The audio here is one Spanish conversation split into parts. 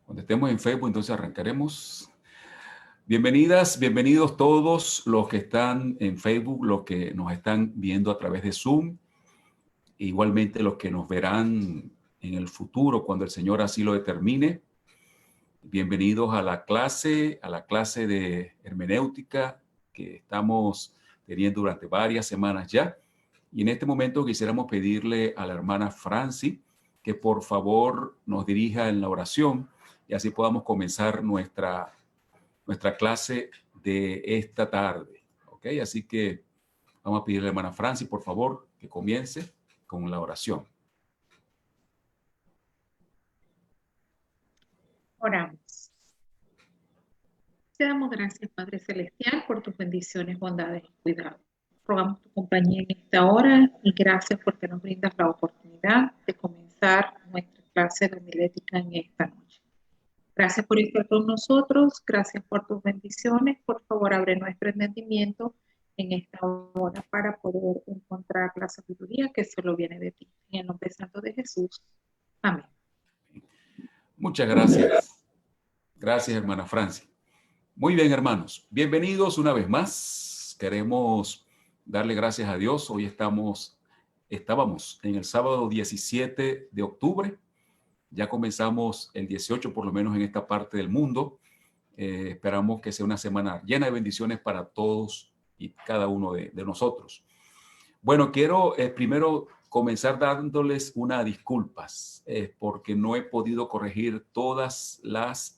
Cuando estemos en Facebook, entonces arrancaremos. Bienvenidas, bienvenidos todos los que están en Facebook, los que nos están viendo a través de Zoom, igualmente los que nos verán en el futuro cuando el Señor así lo determine. Bienvenidos a la clase de hermenéutica que estamos teniendo durante varias semanas ya. Y en este momento quisiéramos pedirle a la hermana Franci que por favor nos dirija en la oración y así podamos comenzar nuestra clase de esta tarde. ¿Ok? Así que vamos a pedirle a la hermana Franci, por favor, que comience con la oración. Oramos. Te damos gracias, Padre Celestial, por tus bendiciones, bondades y cuidados. Rogamos tu compañía en esta hora y gracias porque nos brindas la oportunidad de comenzar nuestra clase de homilética en esta noche. Gracias por estar con nosotros, gracias por tus bendiciones. Por favor, abre nuestro entendimiento en esta hora para poder encontrar la sabiduría que solo viene de ti. En el nombre santo de Jesús. Amén. Muchas gracias. Gracias, hermana Franci. Muy bien, hermanos. Bienvenidos una vez más. Queremos darle gracias a Dios. Hoy estábamos en el sábado 17 de octubre. Ya comenzamos el 18, por lo menos en esta parte del mundo. Esperamos que sea una semana llena de bendiciones para todos y cada uno de nosotros. Bueno, quiero primero comenzar dándoles unas disculpas porque no he podido corregir todas las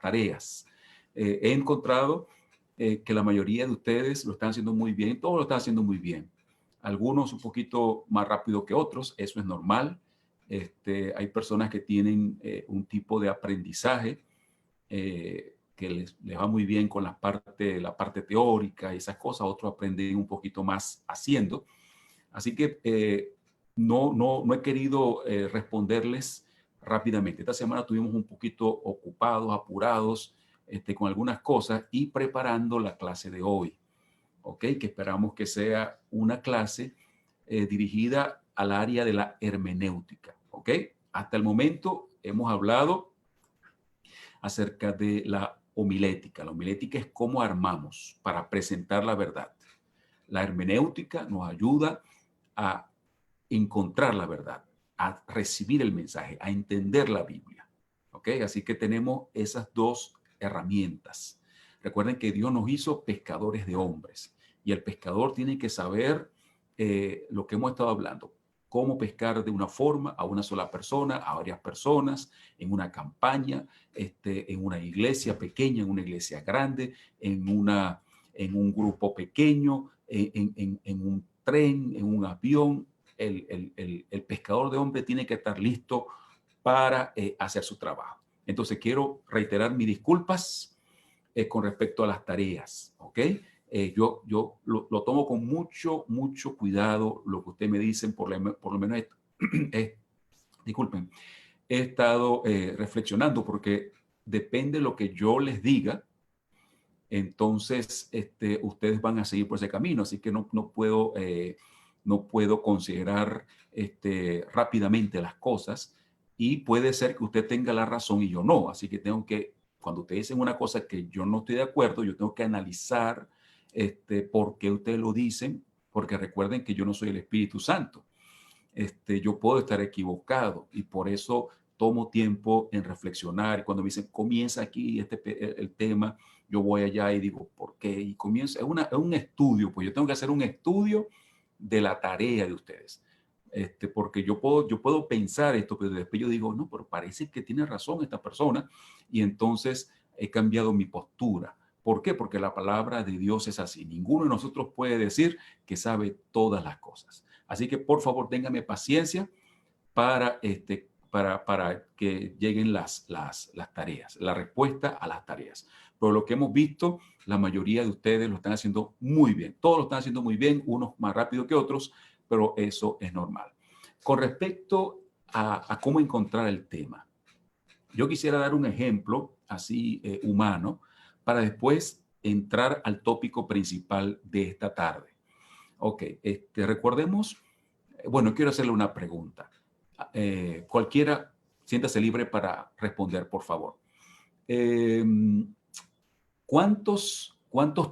tareas. He encontrado que la mayoría de ustedes lo están haciendo muy bien, todos lo están haciendo muy bien. Algunos un poquito más rápido que otros, eso es normal. Hay personas que tienen un tipo de aprendizaje que les va muy bien con la parte teórica y esas cosas, otros aprenden un poquito más haciendo. Así que no he querido responderles rápidamente. Esta semana estuvimos un poquito ocupados, apurados con algunas cosas y preparando la clase de hoy, ¿ok? Que esperamos que sea una clase dirigida al área de la hermenéutica, ¿ok? Hasta el momento hemos hablado acerca de la homilética. La homilética es cómo armamos para presentar la verdad. La hermenéutica nos ayuda a encontrar la verdad, a recibir el mensaje, a entender la Biblia. ¿Ok? Así que tenemos esas dos herramientas. Recuerden que Dios nos hizo pescadores de hombres y el pescador tiene que saber lo que hemos estado hablando, cómo pescar de una forma a una sola persona, a varias personas, en una campaña, en una iglesia pequeña, en una iglesia grande, en un grupo pequeño, en un tren, en un avión. El pescador de hombre tiene que estar listo para hacer su trabajo. Entonces quiero reiterar mis disculpas con respecto a las tareas, ¿ok? Yo lo tomo con mucho cuidado lo que ustedes me dicen, por lo menos disculpen, he estado reflexionando porque depende de lo que yo les diga, entonces ustedes van a seguir por ese camino, así que no puedo considerar rápidamente las cosas y puede ser que usted tenga la razón y yo no, así que cuando ustedes dicen una cosa que yo no estoy de acuerdo, yo tengo que analizar por qué ustedes lo dicen, porque recuerden que yo no soy el Espíritu Santo. Yo puedo estar equivocado y por eso tomo tiempo en reflexionar. Y cuando me dicen, comienza aquí el tema, yo voy allá y digo, ¿por qué? Y comienza, es un estudio, pues yo tengo que hacer un estudio de la tarea de ustedes. Porque yo puedo pensar esto, pero después yo digo, no, pero parece que tiene razón esta persona y entonces he cambiado mi postura. ¿Por qué? Porque la palabra de Dios es así. Ninguno de nosotros puede decir que sabe todas las cosas. Así que por favor, téngame paciencia para que lleguen las tareas, la respuesta a las tareas. Pero lo que hemos visto, la mayoría de ustedes lo están haciendo muy bien. Todos lo están haciendo muy bien, unos más rápido que otros, pero eso es normal. Con respecto a cómo encontrar el tema, yo quisiera dar un ejemplo así humano para después entrar al tópico principal de esta tarde. Ok, recordemos, bueno, quiero hacerle una pregunta. Cualquiera, siéntase libre para responder, por favor. Eh, ¿Cuántos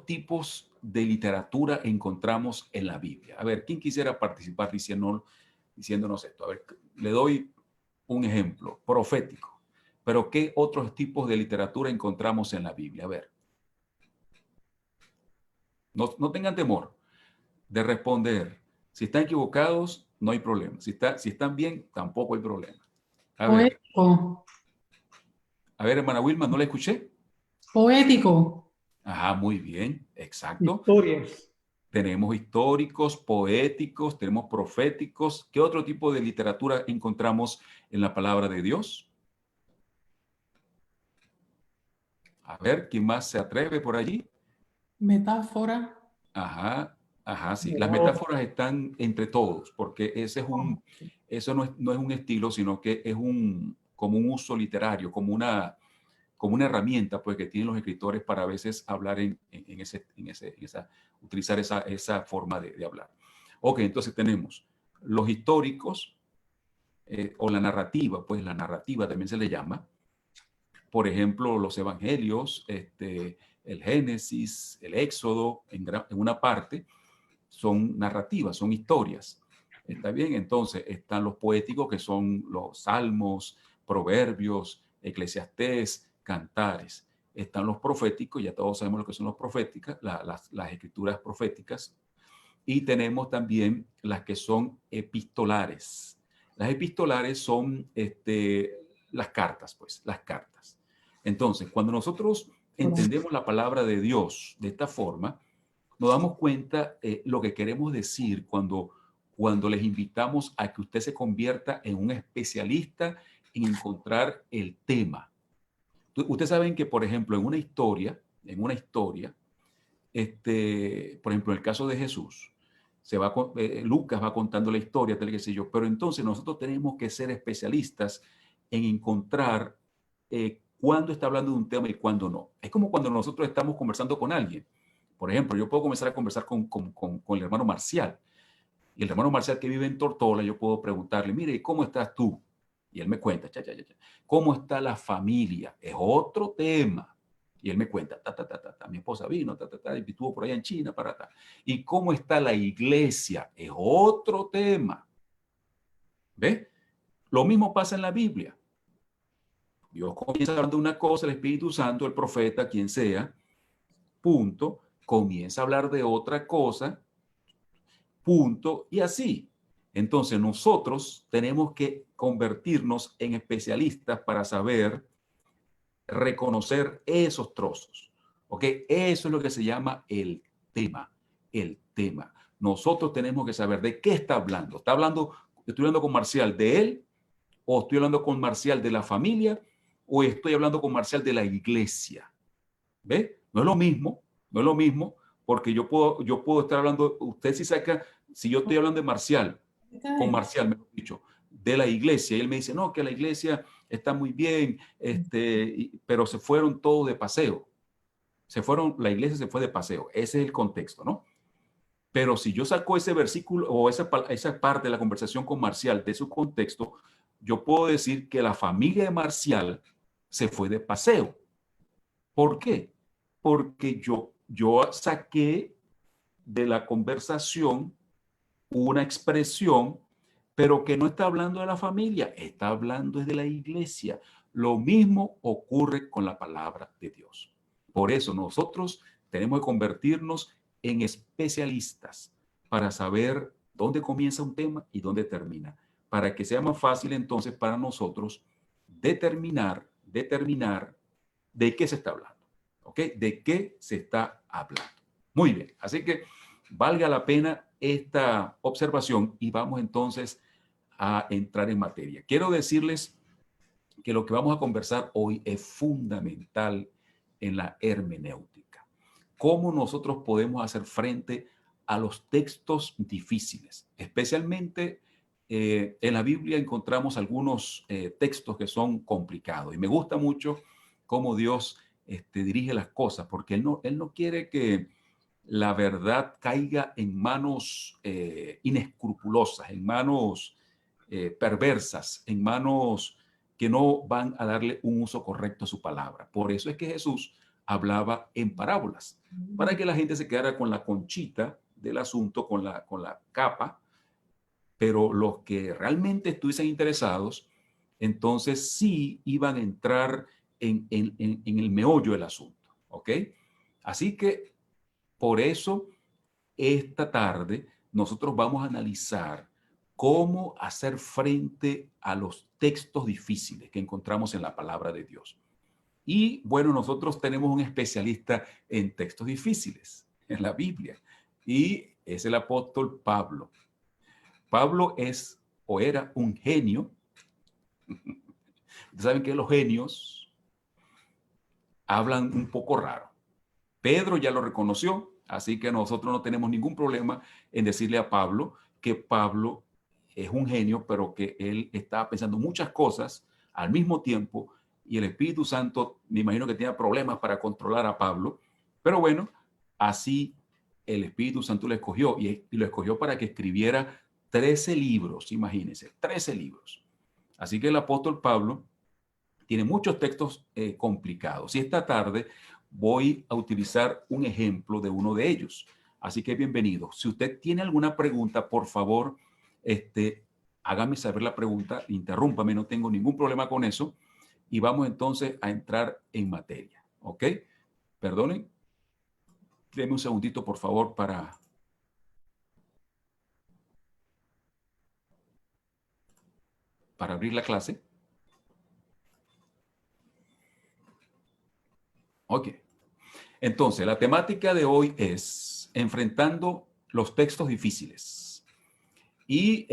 tipos de literatura encontramos en la Biblia? A ver, ¿quién quisiera participar diciéndonos esto? A ver, le doy un ejemplo, profético. Pero ¿qué otros tipos de literatura encontramos en la Biblia? A ver, no tengan temor de responder. Si están equivocados, no hay problema. Si están bien, tampoco hay problema. Poético. A ver, hermana Wilma, ¿no la escuché? Poético. Ajá, muy bien, exacto. Historias. Tenemos históricos, poéticos, tenemos proféticos. ¿Qué otro tipo de literatura encontramos en la palabra de Dios? A ver, ¿quién más se atreve por allí? Metáfora. Ajá, ajá, sí. Las metáforas están entre todos, porque eso no es un estilo, sino que es como un uso literario, como una herramienta pues, que tienen los escritores para a veces hablar utilizar esa forma de hablar. Ok, entonces tenemos los históricos o la narrativa, pues la narrativa también se le llama. Por ejemplo, los evangelios, el Génesis, el Éxodo, en una parte, son narrativas, son historias. ¿Está bien? Entonces están los poéticos, que son los salmos, proverbios, eclesiastés, cantares. Están los proféticos, ya todos sabemos lo que son los proféticas, las escrituras proféticas. Y tenemos también las que son epistolares. Las epistolares son las cartas, pues, las cartas. Entonces, cuando nosotros entendemos la palabra de Dios de esta forma, nos damos cuenta lo que queremos decir cuando les invitamos a que usted se convierta en un especialista en encontrar el tema. Ustedes saben que, por ejemplo, en una historia, por ejemplo, en el caso de Jesús, Lucas va contando la historia, tal que sé yo, pero entonces nosotros tenemos que ser especialistas en encontrar cuándo está hablando de un tema y cuándo no. Es como cuando nosotros estamos conversando con alguien. Por ejemplo, yo puedo comenzar a conversar con el hermano Marcial. Y el hermano Marcial que vive en Tortola, yo puedo preguntarle, mire, ¿cómo estás tú? Y él me cuenta, ¿cómo está la familia? Es otro tema. Y él me cuenta, mi esposa vino, y estuvo por allá en China, ¿Y cómo está la iglesia? Es otro tema. ¿Ve? Lo mismo pasa en la Biblia. Dios comienza hablando de una cosa, el Espíritu Santo, el profeta, quien sea, punto, comienza a hablar de otra cosa, punto, y así. Entonces nosotros tenemos que convertirnos en especialistas para saber reconocer esos trozos. ¿Ok? Eso es lo que se llama el tema. El tema. Nosotros tenemos que saber de qué está hablando. Estoy hablando con Marcial de él, o estoy hablando con Marcial de la familia, o estoy hablando con Marcial de la iglesia. ¿Ve? No es lo mismo, no es lo mismo, porque yo puedo estar hablando, usted si saca, si yo estoy hablando de Marcial, con Marcial, mejor dicho, de la iglesia, y él me dice, no, que la iglesia está muy bien, pero se fueron todos de paseo. La iglesia se fue de paseo. Ese es el contexto, ¿no? Pero si yo saco ese versículo o esa parte de la conversación con Marcial de su contexto, yo puedo decir que la familia de Marcial se fue de paseo. ¿Por qué? Porque yo saqué de la conversación una expresión, pero que no está hablando de la familia, está hablando de la iglesia. Lo mismo ocurre con la palabra de Dios. Por eso nosotros tenemos que convertirnos en especialistas para saber dónde comienza un tema y dónde termina, para que sea más fácil entonces para nosotros determinar de qué se está hablando. ¿Ok? ¿De qué se está hablando? Muy bien. Así que valga la pena esta observación y vamos entonces a entrar en materia. Quiero decirles que lo que vamos a conversar hoy es fundamental en la hermenéutica. ¿Cómo nosotros podemos hacer frente a los textos difíciles? Especialmente en la Biblia encontramos algunos textos que son complicados y me gusta mucho cómo Dios dirige las cosas, porque Él no quiere que la verdad caiga en manos inescrupulosas, en manos perversas, en manos que no van a darle un uso correcto a su palabra. Por eso es que Jesús hablaba en parábolas, para que la gente se quedara con la conchita del asunto, con la capa, pero los que realmente estuviesen interesados, entonces sí iban a entrar en el meollo del asunto, ¿ok? Así que por eso esta tarde nosotros vamos a analizar cómo hacer frente a los textos difíciles que encontramos en la palabra de Dios. Y bueno, nosotros tenemos un especialista en textos difíciles, en la Biblia, y es el apóstol Pablo. Pablo es o era un genio. Saben que los genios hablan un poco raro. Pedro ya lo reconoció, así que nosotros no tenemos ningún problema en decirle a Pablo que Pablo es un genio, pero que él estaba pensando muchas cosas al mismo tiempo y el Espíritu Santo, me imagino que tenía problemas para controlar a Pablo, pero bueno, así el Espíritu Santo lo escogió y lo escogió para que escribiera 13 libros, imagínense, 13 libros. Así que el apóstol Pablo tiene muchos textos complicados y esta tarde voy a utilizar un ejemplo de uno de ellos. Así que bienvenido. Si usted tiene alguna pregunta, por favor, hágame saber la pregunta, interrúmpame, no tengo ningún problema con eso. Y vamos entonces a entrar en materia. ¿Ok? Perdonen. Deme un segundito, por favor, para abrir la clase. Ok. Entonces, la temática de hoy es enfrentando los textos difíciles. Y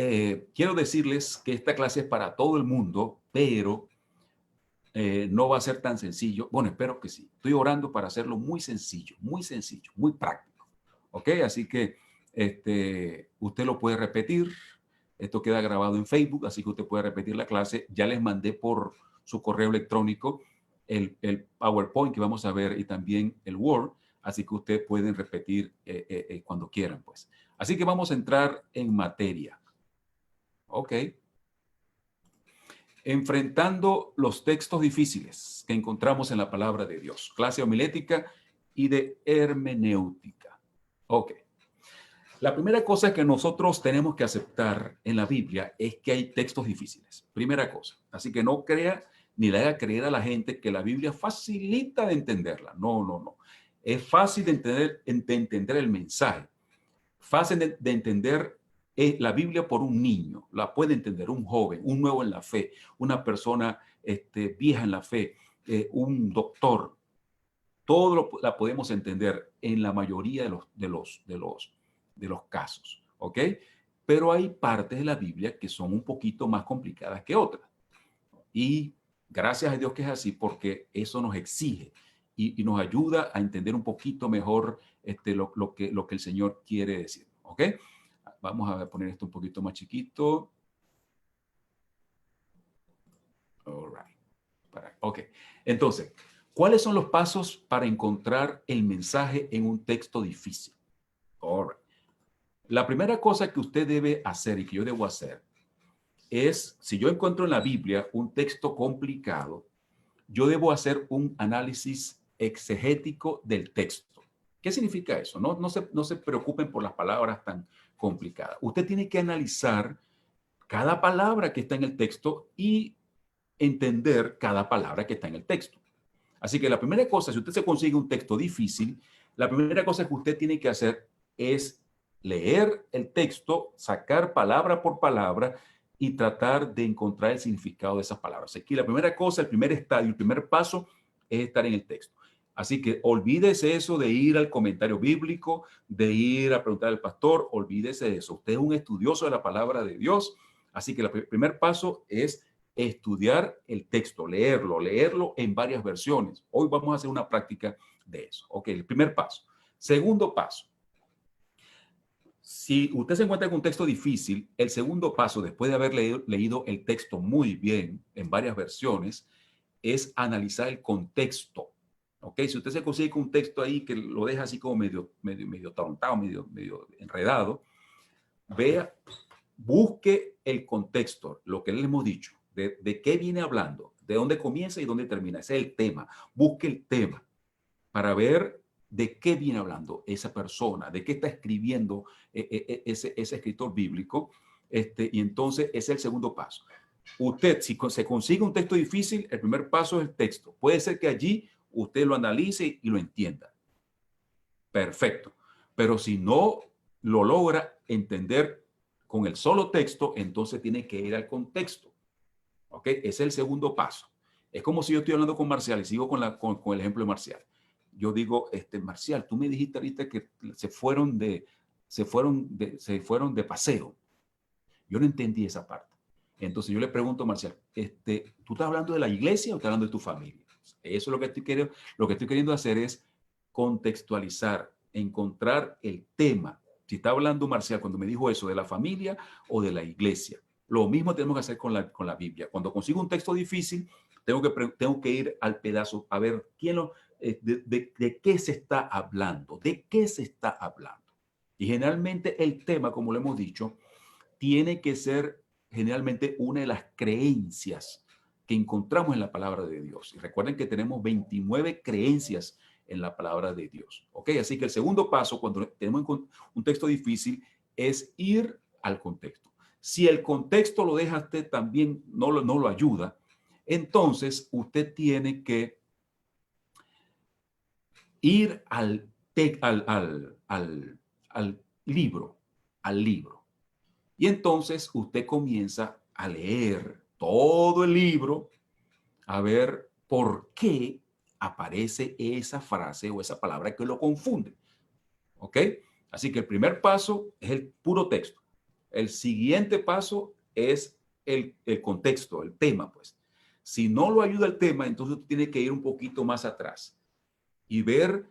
quiero decirles que esta clase es para todo el mundo, pero no va a ser tan sencillo. Bueno, espero que sí. Estoy orando para hacerlo muy sencillo, muy práctico. ¿Ok? Así que usted lo puede repetir. Esto queda grabado en Facebook, así que usted puede repetir la clase. Ya les mandé por su correo electrónico el PowerPoint que vamos a ver y también el Word, así que ustedes pueden repetir cuando quieran, pues. Así que vamos a entrar en materia. Ok. Enfrentando los textos difíciles que encontramos en la palabra de Dios. Clase homilética y de hermenéutica. Ok. La primera cosa que nosotros tenemos que aceptar en la Biblia es que hay textos difíciles. Primera cosa. Así que no crea ni le haga creer a la gente que la Biblia facilita de entenderla. No, no, no. Es fácil de entender el mensaje. Fácil de entender la Biblia por un niño. La puede entender un joven, un nuevo en la fe, una persona vieja en la fe, un doctor. Todo la podemos entender en la mayoría de los casos, ¿ok? Pero hay partes de la Biblia que son un poquito más complicadas que otras. Y gracias a Dios que es así, porque eso nos exige y nos ayuda a entender un poquito mejor lo que el Señor quiere decir, ¿ok? Vamos a poner esto un poquito más chiquito. All right. Ok. Entonces, ¿cuáles son los pasos para encontrar el mensaje en un texto difícil? All right. La primera cosa que usted debe hacer y que yo debo hacer es, si yo encuentro en la Biblia un texto complicado, yo debo hacer un análisis exegético del texto. ¿Qué significa eso? No se preocupen por las palabras tan complicadas. Usted tiene que analizar cada palabra que está en el texto y entender cada palabra que está en el texto. Así que la primera cosa, si usted se consigue un texto difícil, la primera cosa que usted tiene que hacer es leer el texto, sacar palabra por palabra y tratar de encontrar el significado de esas palabras. Aquí la primera cosa, el primer estadio, el primer paso es estar en el texto. Así que olvídese eso de ir al comentario bíblico, de ir a preguntar al pastor, olvídese de eso. Usted es un estudioso de la palabra de Dios, así que el primer paso es estudiar el texto, leerlo en varias versiones. Hoy vamos a hacer una práctica de eso. Ok, el primer paso. Segundo paso. Si usted se encuentra con un texto difícil, el segundo paso, después de haber leído el texto muy bien en varias versiones, es analizar el contexto. ¿Ok? Si usted se consigue con un texto ahí que lo deja así como medio atontado, medio enredado, vea, busque el contexto, lo que le hemos dicho, de qué viene hablando, de dónde comienza y dónde termina. Ese es el tema. Busque el tema para ver de qué viene hablando esa persona, de qué está escribiendo ese escritor bíblico. Y entonces ese es el segundo paso. Usted, si se consigue un texto difícil, el primer paso es el texto. Puede ser que allí usted lo analice y lo entienda. Perfecto. Pero si no lo logra entender con el solo texto, entonces tiene que ir al contexto. ¿Ok? Ese es el segundo paso. Es como si yo estoy hablando con Marcial y sigo con el ejemplo de Marcial. Yo digo, Marcial, tú me dijiste ahorita que se fueron de paseo. Yo no entendí esa parte. Entonces yo le pregunto a Marcial, ¿tú estás hablando de la iglesia o estás hablando de tu familia? Eso es lo que estoy queriendo hacer es contextualizar, encontrar el tema. Si está hablando Marcial cuando me dijo eso de la familia o de la iglesia. Lo mismo tenemos que hacer con la Biblia. Cuando consigo un texto difícil, tengo que ir al pedazo a ver de qué se está hablando, de qué se está hablando. Y generalmente el tema, como lo hemos dicho, tiene que ser generalmente una de las creencias que encontramos en la palabra de Dios. Y recuerden que tenemos 29 creencias en la palabra de Dios. ¿Ok? Así que el segundo paso, cuando tenemos un texto difícil, es ir al contexto. Si el contexto lo deja usted también, no lo ayuda, entonces usted tiene que ir al libro, al libro. Y entonces usted comienza a leer todo el libro, a ver por qué aparece esa frase o esa palabra que lo confunde. ¿Ok? Así que el primer paso es el puro texto. El siguiente paso es el contexto, el tema, pues. Si no lo ayuda el tema, entonces usted tiene que ir un poquito más atrás y ver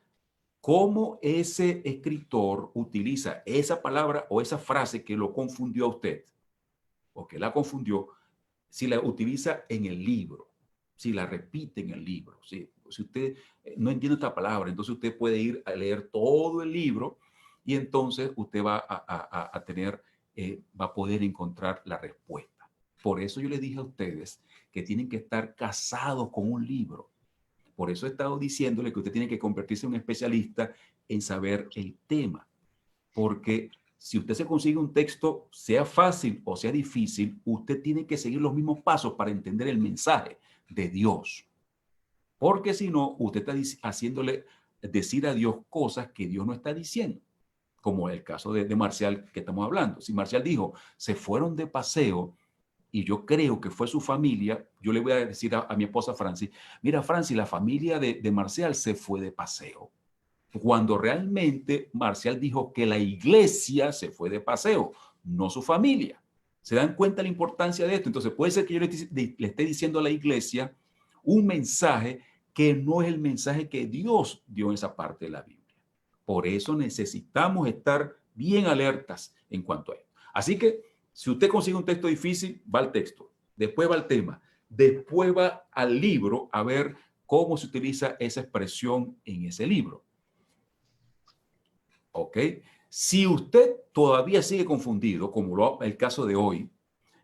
cómo ese escritor utiliza esa palabra o esa frase que lo confundió a usted o que la confundió, si la utiliza en el libro, si la repite en el libro. Si usted no entiende esta palabra, entonces usted puede ir a leer todo el libro y entonces usted va va a poder encontrar la respuesta. Por eso yo les dije a ustedes que tienen que estar casados con un libro. Por eso he estado diciéndole que usted tiene que convertirse en un especialista en saber el tema. Porque si usted se consigue un texto, sea fácil o sea difícil, usted tiene que seguir los mismos pasos para entender el mensaje de Dios. Porque si no, usted está haciéndole decir a Dios cosas que Dios no está diciendo. Como el caso de Marcial que estamos hablando. Si Marcial dijo, se fueron de paseo, y yo creo que fue su familia, yo le voy a decir a mi esposa Francis, mira Francis, la familia de Marcial se fue de paseo. Cuando realmente Marcial dijo que la iglesia se fue de paseo, no su familia. ¿Se dan cuenta la importancia de esto? Entonces puede ser que yo le esté diciendo a la iglesia un mensaje que no es el mensaje que Dios dio en esa parte de la Biblia. Por eso necesitamos estar bien alertas en cuanto a esto. Así que si usted consigue un texto difícil, va al texto, después va al tema, después va al libro a ver cómo se utiliza esa expresión en ese libro. ¿Ok? Si usted todavía sigue confundido, como el caso de hoy,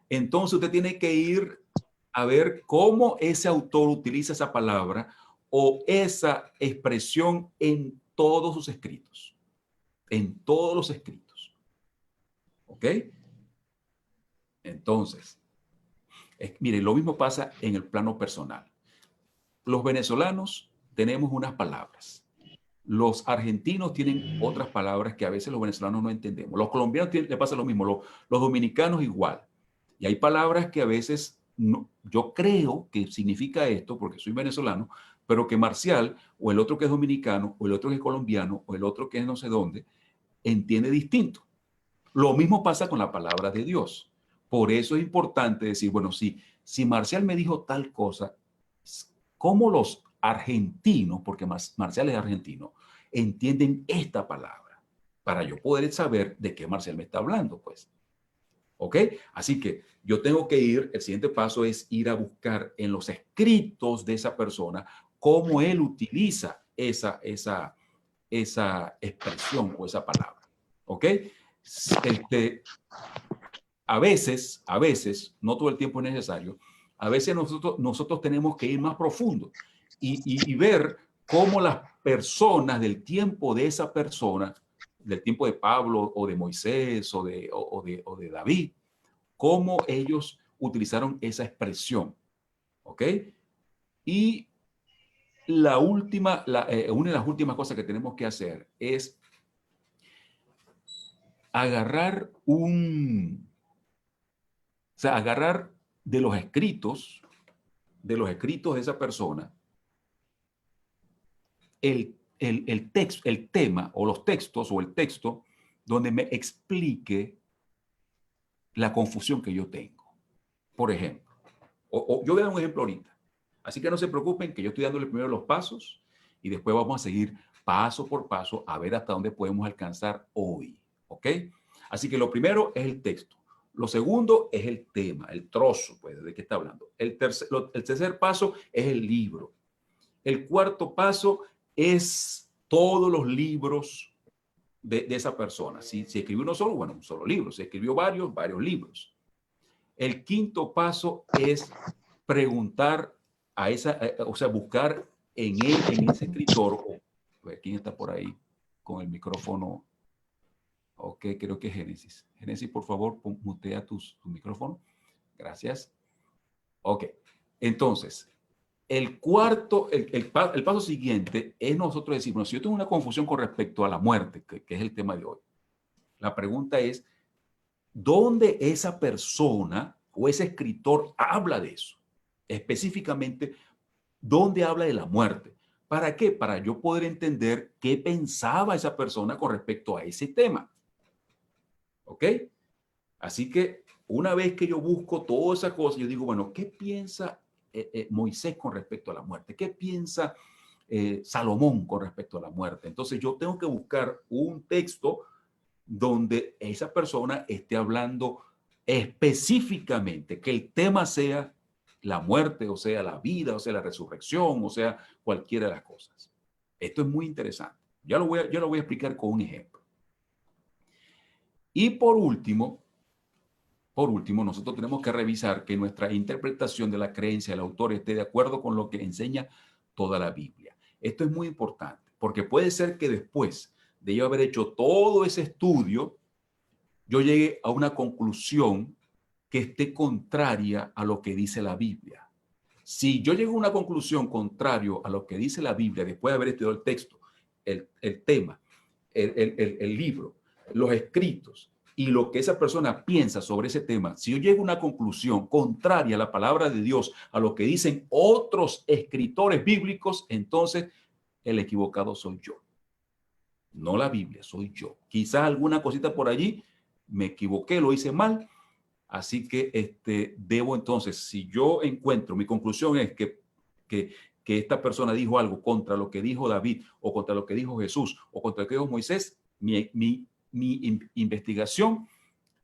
entonces usted tiene que ir a ver cómo ese autor utiliza esa palabra o esa expresión en todos sus escritos. En todos los escritos. ¿Ok? Entonces, mire, lo mismo pasa en el plano personal. Los venezolanos tenemos unas palabras. Los argentinos tienen otras palabras que a veces los venezolanos no entendemos. Los colombianos le pasa lo mismo, los dominicanos igual. Y hay palabras que a veces yo creo que significa esto porque soy venezolano, pero que Marcial o el otro que es dominicano o el otro que es colombiano o el otro que es no sé dónde, entiende distinto. Lo mismo pasa con la palabra de Dios. Por eso es importante decir, bueno, si Marcial me dijo tal cosa, ¿cómo los argentinos, porque Marcial es argentino, entienden esta palabra? Para yo poder saber de qué Marcial me está hablando, pues. ¿Ok? Así que yo tengo que el siguiente paso es ir a buscar en los escritos de esa persona cómo él utiliza esa expresión o esa palabra. ¿Ok? A veces, no todo el tiempo es necesario, a veces nosotros tenemos que ir más profundo y ver cómo las personas del tiempo de esa persona, del tiempo de Pablo o de Moisés o de David, cómo ellos utilizaron esa expresión. ¿Ok? Y una de las últimas cosas que tenemos que hacer es agarrar agarrar de los escritos de esa persona el texto, el tema o los textos o el texto donde me explique la confusión que yo tengo. Por ejemplo, yo voy a dar un ejemplo ahorita. Así que no se preocupen que yo estoy dándole primero los pasos y después vamos a seguir paso por paso a ver hasta dónde podemos alcanzar hoy. ¿Ok? Así que lo primero es el texto. Lo segundo es el tema, el trozo, pues, de qué está hablando. El tercer paso es el libro. El cuarto paso es todos los libros de esa persona. Si escribió uno solo, bueno, un solo libro. Si escribió varios libros. El quinto paso es preguntar a buscar en ese escritor. ¿Quién está por ahí con el micrófono? Ok, creo que es Génesis. Génesis, por favor, mutea tu micrófono. Gracias. Ok, entonces, el paso siguiente es nosotros decir, bueno, si yo tengo una confusión con respecto a la muerte, que es el tema de hoy, la pregunta es, ¿dónde esa persona o ese escritor habla de eso? Específicamente, ¿dónde habla de la muerte? ¿Para qué? Para yo poder entender qué pensaba esa persona con respecto a ese tema. ¿Ok? Así que una vez que yo busco todas esas cosas, yo digo, bueno, ¿qué piensa Moisés con respecto a la muerte? ¿Qué piensa Salomón con respecto a la muerte? Entonces yo tengo que buscar un texto donde esa persona esté hablando específicamente, que el tema sea la muerte, o sea, la vida, o sea, la resurrección, o sea, cualquiera de las cosas. Esto es muy interesante. Yo lo voy a explicar con un ejemplo. Y por último, nosotros tenemos que revisar que nuestra interpretación de la creencia del autor esté de acuerdo con lo que enseña toda la Biblia. Esto es muy importante, porque puede ser que después de yo haber hecho todo ese estudio, yo llegue a una conclusión que esté contraria a lo que dice la Biblia. Si yo llego a una conclusión contraria a lo que dice la Biblia, después de haber estudiado el texto, el tema, el libro, los escritos y lo que esa persona piensa sobre ese tema, si yo llego a una conclusión contraria a la palabra de Dios, a lo que dicen otros escritores bíblicos, entonces el equivocado soy yo. No la Biblia, soy yo. Quizás alguna cosita por allí me equivoqué, lo hice mal. Así que debo entonces, si yo encuentro, mi conclusión es que esta persona dijo algo contra lo que dijo David o contra lo que dijo Jesús o contra lo que dijo Moisés, mi investigación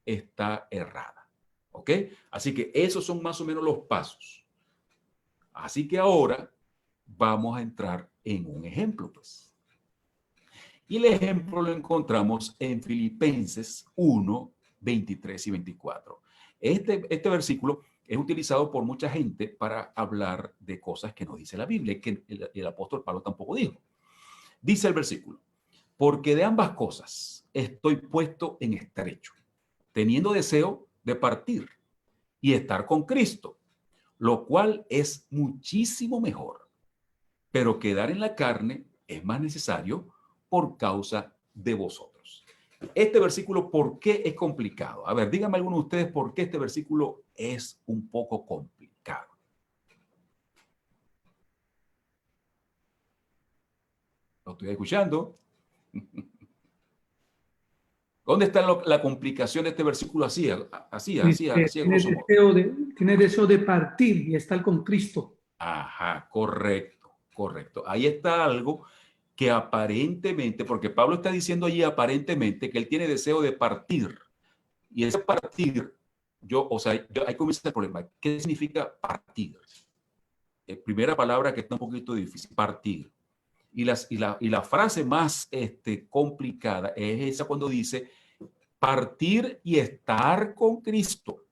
está errada. ¿Ok? Así que esos son más o menos los pasos. Así que ahora vamos a entrar en un ejemplo, pues. Y el ejemplo lo encontramos en Filipenses 1, 23 y 24. Este versículo es utilizado por mucha gente para hablar de cosas que no dice la Biblia, que el apóstol Pablo tampoco dijo. Dice el versículo, porque de ambas cosas estoy puesto en estrecho, teniendo deseo de partir y estar con Cristo, lo cual es muchísimo mejor, pero quedar en la carne es más necesario por causa de vosotros. Este versículo, ¿por qué es complicado? A ver, díganme alguno de ustedes por qué este versículo es un poco complicado. ¿Lo estoy escuchando? ¿Dónde está la complicación de este versículo así Tiene deseo de partir y estar con Cristo. Ajá, correcto. Ahí está algo que aparentemente, porque Pablo está diciendo allí aparentemente que él tiene deseo de partir. Y ese partir, ahí comienza el problema. ¿Qué significa partir? primera palabra que está un poquito difícil, partir. Y la frase más complicada es esa cuando dice partir y estar con Cristo.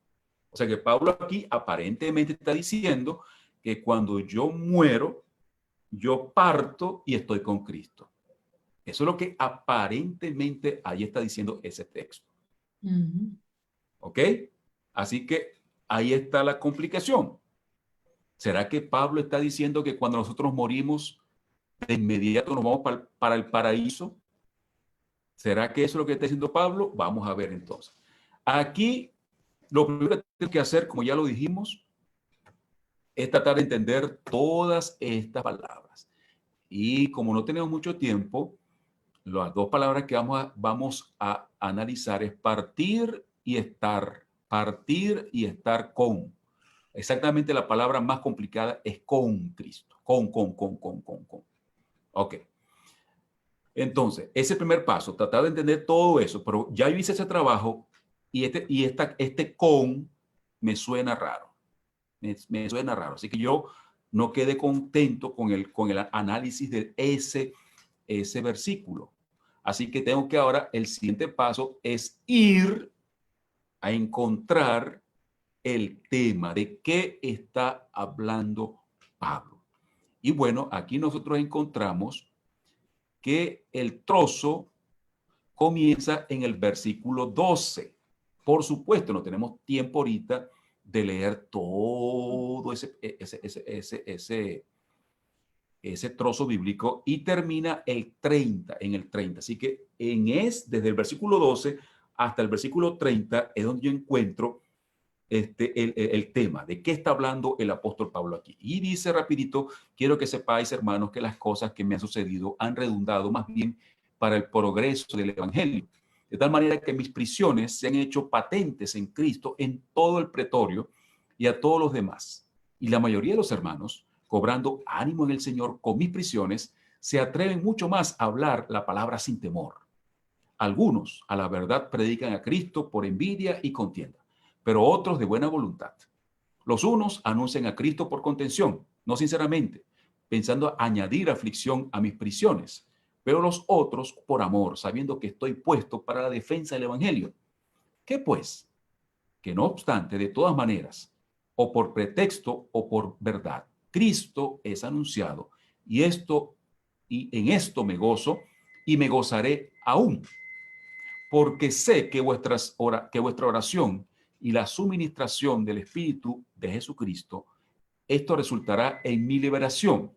O sea que Pablo aquí aparentemente está diciendo que cuando yo muero, yo parto y estoy con Cristo. Eso es lo que aparentemente ahí está diciendo ese texto. ¿Ok? Así que ahí está la complicación. ¿Será que Pablo está diciendo que cuando nosotros morimos, de inmediato nos vamos para el paraíso? ¿Será que eso es lo que está diciendo Pablo? Vamos a ver entonces. Aquí, lo primero que tenemos que hacer, como ya lo dijimos, es tratar de entender todas estas palabras. Y como no tenemos mucho tiempo, las dos palabras que vamos a analizar es partir y estar. Partir y estar con. Exactamente la palabra más complicada es con Cristo. Con. Ok. Entonces, ese primer paso, tratar de entender todo eso, pero ya yo hice ese trabajo y este con me suena raro. Me suena raro. Así que yo no quedé contento con el análisis de ese versículo. Así que tengo que ahora, el siguiente paso es ir a encontrar el tema de qué está hablando Pablo. Y bueno, aquí nosotros encontramos que el trozo comienza en el versículo 12. Por supuesto, no tenemos tiempo ahorita de leer todo ese trozo bíblico y termina en el 30. Así que desde el versículo 12 hasta el versículo 30 es donde yo encuentro el tema de qué está hablando el apóstol Pablo aquí. Y dice rapidito, quiero que sepáis, hermanos, que las cosas que me han sucedido han redundado más bien para el progreso del evangelio. De tal manera que mis prisiones se han hecho patentes en Cristo en todo el pretorio y a todos los demás. Y la mayoría de los hermanos, cobrando ánimo en el Señor con mis prisiones, se atreven mucho más a hablar la palabra sin temor. Algunos, a la verdad, predican a Cristo por envidia y contienda, pero otros de buena voluntad. Los unos anuncian a Cristo por contención, no sinceramente, pensando añadir aflicción a mis prisiones, pero los otros por amor, sabiendo que estoy puesto para la defensa del evangelio. ¿Qué pues? Que no obstante, de todas maneras, o por pretexto o por verdad, Cristo es anunciado, y en esto me gozo y me gozaré aún, porque sé que vuestra oración y la suministración del Espíritu de Jesucristo, esto resultará en mi liberación,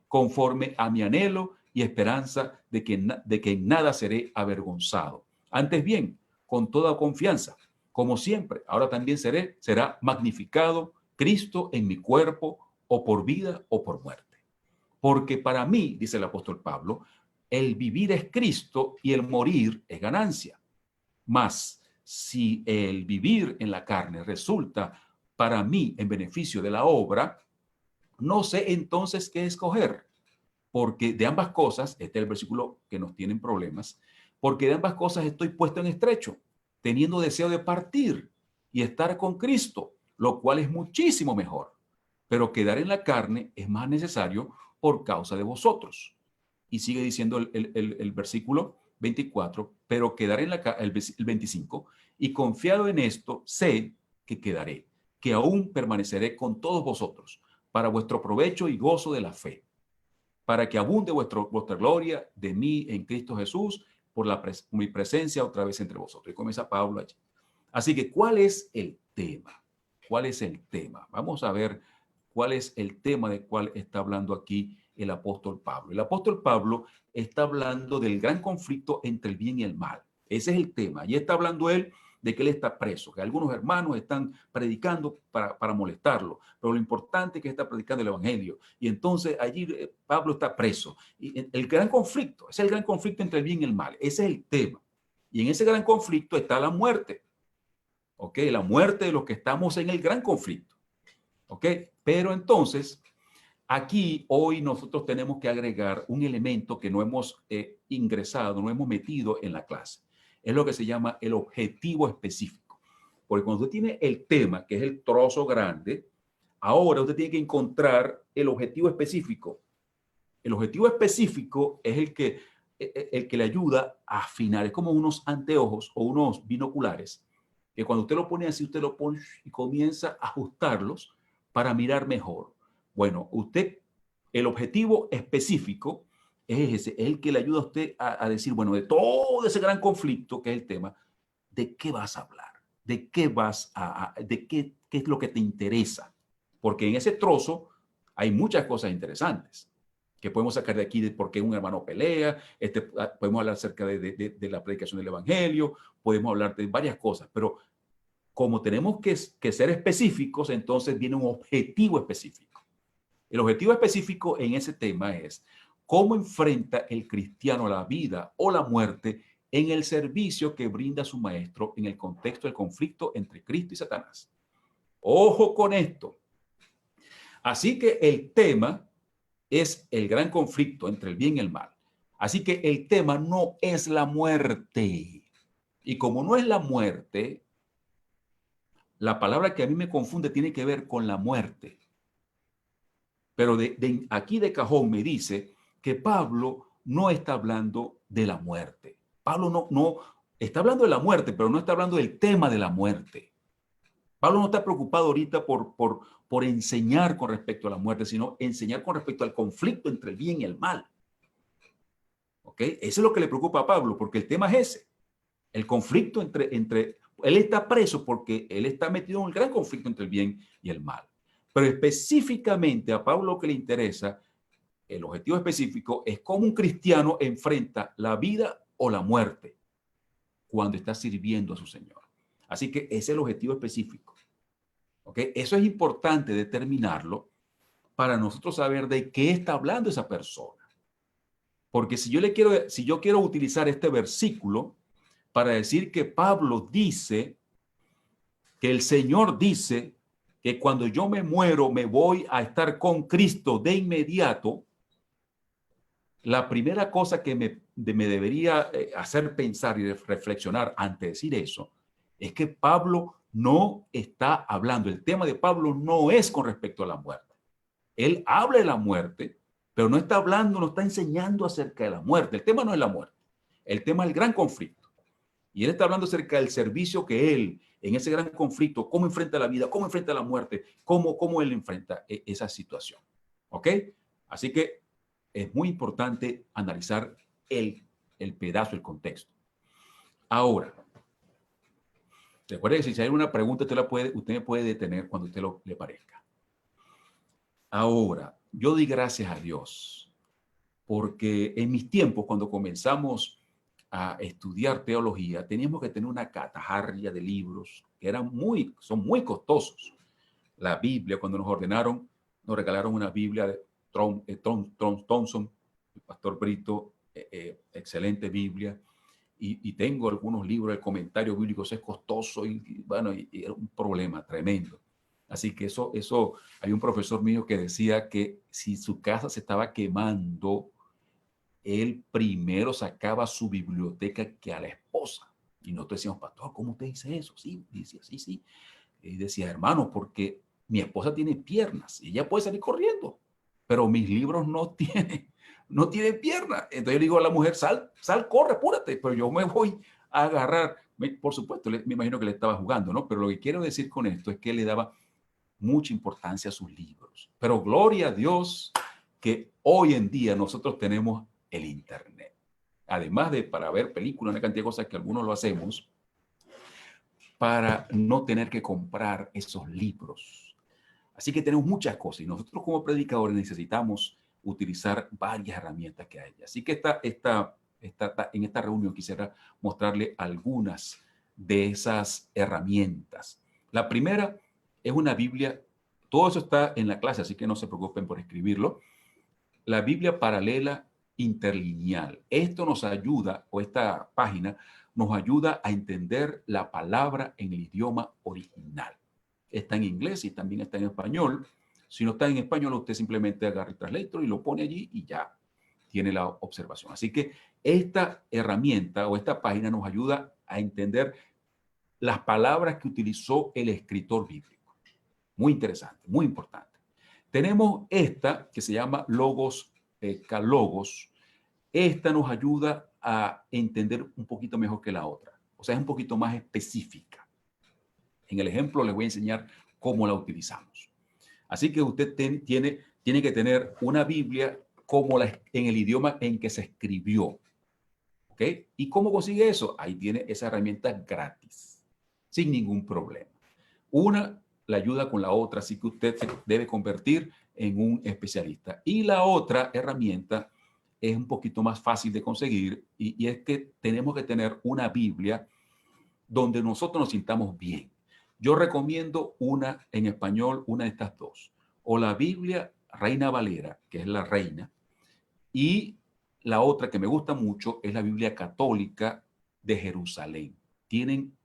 conforme a mi anhelo y esperanza de que en nada seré avergonzado. Antes bien, con toda confianza, como siempre, ahora también será magnificado Cristo en mi cuerpo, o por vida o por muerte. Porque para mí, dice el apóstol Pablo, el vivir es Cristo y el morir es ganancia. Mas si el vivir en la carne resulta para mí en beneficio de la obra, no sé entonces qué escoger, porque de ambas cosas, este es el versículo que nos tienen problemas, porque de ambas cosas estoy puesto en estrecho, teniendo deseo de partir y estar con Cristo, lo cual es muchísimo mejor, pero quedar en la carne es más necesario por causa de vosotros. Y sigue diciendo el versículo 24, pero quedaré el 25, y confiado en esto, sé que quedaré, que aún permaneceré con todos vosotros, para vuestro provecho y gozo de la fe, para que abunde vuestra gloria de mí en Cristo Jesús, por mi presencia otra vez entre vosotros. Y comienza Pablo allí. Así que, ¿cuál es el tema? ¿Cuál es el tema? Vamos a ver cuál es el tema de cuál está hablando aquí el apóstol Pablo. El apóstol Pablo está hablando del gran conflicto entre el bien y el mal. Ese es el tema. Y está hablando él de que él está preso, que algunos hermanos están predicando para molestarlo, pero lo importante es que está predicando el evangelio. Y entonces allí Pablo está preso. Y el gran conflicto, es el gran conflicto entre el bien y el mal. Ese es el tema. Y en ese gran conflicto está la muerte. ¿Ok? La muerte de los que estamos en el gran conflicto. ¿Ok? Pero entonces, aquí hoy nosotros tenemos que agregar un elemento que no hemos ingresado, no hemos metido en la clase. Es lo que se llama el objetivo específico. Porque cuando usted tiene el tema, que es el trozo grande, Ahora usted tiene que encontrar el objetivo específico. El objetivo específico es el que le ayuda a afinar. Es como unos anteojos o unos binoculares, que cuando usted lo pone así, usted lo pone y comienza a ajustarlos para mirar mejor. Bueno, el objetivo específico es ese, es el que le ayuda a usted a decir, bueno, de todo ese gran conflicto que es el tema, ¿de qué vas a hablar? ¿De qué qué es lo que te interesa? Porque en ese trozo hay muchas cosas interesantes que podemos sacar de aquí, de por qué un hermano pelea, podemos hablar acerca de la predicación del evangelio, podemos hablar de varias cosas, pero como tenemos que ser específicos, entonces viene un objetivo específico. El objetivo específico en ese tema es cómo enfrenta el cristiano la vida o la muerte en el servicio que brinda su maestro en el contexto del conflicto entre Cristo y Satanás. Ojo con esto. Así que el tema es el gran conflicto entre el bien y el mal. Así que el tema no es la muerte. Y como no es la muerte, la palabra que a mí me confunde tiene que ver con la muerte. Pero aquí de cajón me dice que Pablo no está hablando de la muerte. Pablo no está hablando de la muerte, pero no está hablando del tema de la muerte. Pablo no está preocupado ahorita por enseñar con respecto a la muerte, sino enseñar con respecto al conflicto entre el bien y el mal. ¿Ok? Eso es lo que le preocupa a Pablo, porque el tema es ese. El conflicto él está preso porque él está metido en un gran conflicto entre el bien y el mal. Pero específicamente a Pablo lo que le interesa, el objetivo específico, es cómo un cristiano enfrenta la vida o la muerte cuando está sirviendo a su Señor. Así que ese es el objetivo específico. ¿Ok? Eso es importante determinarlo para nosotros saber de qué está hablando esa persona. Porque si yo quiero utilizar este versículo para decir que Pablo dice, que el Señor dice que cuando yo me muero me voy a estar con Cristo de inmediato, la primera cosa que me debería hacer pensar y reflexionar antes de decir eso es que Pablo no está hablando. El tema de Pablo no es con respecto a la muerte. Él habla de la muerte, pero no está hablando, no está enseñando acerca de la muerte. El tema no es la muerte. El tema es el gran conflicto. Y él está hablando acerca del servicio que él, en ese gran conflicto, cómo enfrenta la vida, cómo enfrenta la muerte, cómo él enfrenta esa situación. ¿Ok? Así que es muy importante analizar el pedazo, el contexto. Ahora, recuerde que si hay una pregunta, usted me puede detener cuando usted le parezca. Ahora, yo doy gracias a Dios, porque en mis tiempos, cuando comenzamos a estudiar teología, teníamos que tener una catajarria de libros que son muy costosos. La Biblia, cuando nos ordenaron, nos regalaron una Biblia de Thompson, el pastor Brito, excelente Biblia. Y tengo algunos libros de comentarios bíblicos, es costoso y era un problema tremendo. Así que hay un profesor mío que decía que si su casa se estaba quemando, él primero sacaba su biblioteca que a la esposa. Y nosotros decíamos, pastor, ¿cómo usted dice eso? Sí, decía, sí. Y decía, hermano, porque mi esposa tiene piernas y ella puede salir corriendo, pero mis libros no tienen piernas. Entonces yo le digo a la mujer, sal, corre, apúrate, pero yo me voy a agarrar. Por supuesto, me imagino que le estaba jugando, ¿no? Pero lo que quiero decir con esto es que él le daba mucha importancia a sus libros. Pero gloria a Dios que hoy en día nosotros tenemos el Internet. Además de para ver películas, una cantidad de cosas que algunos lo hacemos, para no tener que comprar esos libros. Así que tenemos muchas cosas y nosotros como predicadores necesitamos utilizar varias herramientas que hay. Así que en esta reunión quisiera mostrarle algunas de esas herramientas. La primera es una Biblia, todo eso está en la clase, así que no se preocupen por escribirlo. La Biblia paralela interlineal. Esto nos ayuda, o esta página nos ayuda a entender la palabra en el idioma original. Está en inglés y también está en español. Si no está en español, usted simplemente agarra el translator y lo pone allí y ya tiene la observación. Así que esta herramienta o esta página nos ayuda a entender las palabras que utilizó el escritor bíblico. Muy interesante, muy importante. Tenemos esta que se llama Logos, Kalogos. Esta nos ayuda a entender un poquito mejor que la otra. O sea, es un poquito más específica. En el ejemplo les voy a enseñar cómo la utilizamos. Así que usted tiene que tener una Biblia como en el idioma en que se escribió. ¿Ok? ¿Y cómo consigue eso? Ahí tiene esa herramienta gratis, sin ningún problema. Una la ayuda con la otra, así que usted se debe convertir en un especialista. Y la otra herramienta es un poquito más fácil de conseguir y es que tenemos que tener una Biblia donde nosotros nos sintamos bien. Yo recomiendo una en español, una de estas dos. O la Biblia Reina Valera, que es la reina, y la otra que me gusta mucho es la Biblia Católica de Jerusalén. Tienen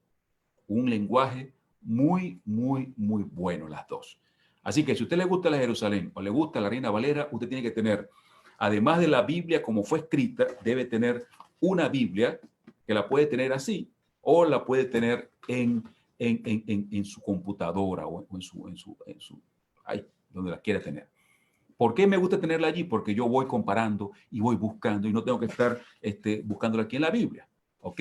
un lenguaje muy, muy, muy bueno las dos. Así que si a usted le gusta la Jerusalén o le gusta la Reina Valera, usted tiene que tener, además de la Biblia como fue escrita, debe tener una Biblia que la puede tener así o la puede tener en su computadora o en su ahí, donde la quiera tener. ¿Por qué me gusta tenerla allí? Porque yo voy comparando y voy buscando y no tengo que estar buscándola aquí en la Biblia. ¿Ok?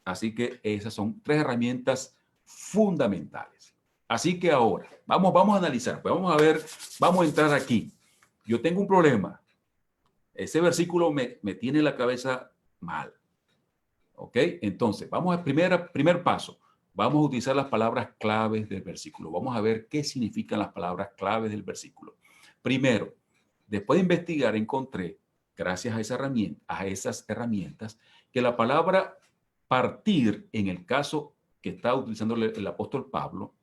Así que esas son 3 herramientas fundamentales. Así que ahora, vamos a analizar. Pues vamos a ver, vamos a entrar aquí. Yo tengo un problema. Ese versículo me tiene la cabeza mal. ¿Ok? Entonces, vamos al primer paso. Vamos a utilizar las palabras claves del versículo. Vamos a ver qué significan las palabras claves del versículo. Primero, después de investigar, encontré, gracias a esas herramientas, que la palabra partir, en el caso que está utilizando el apóstol Pablo,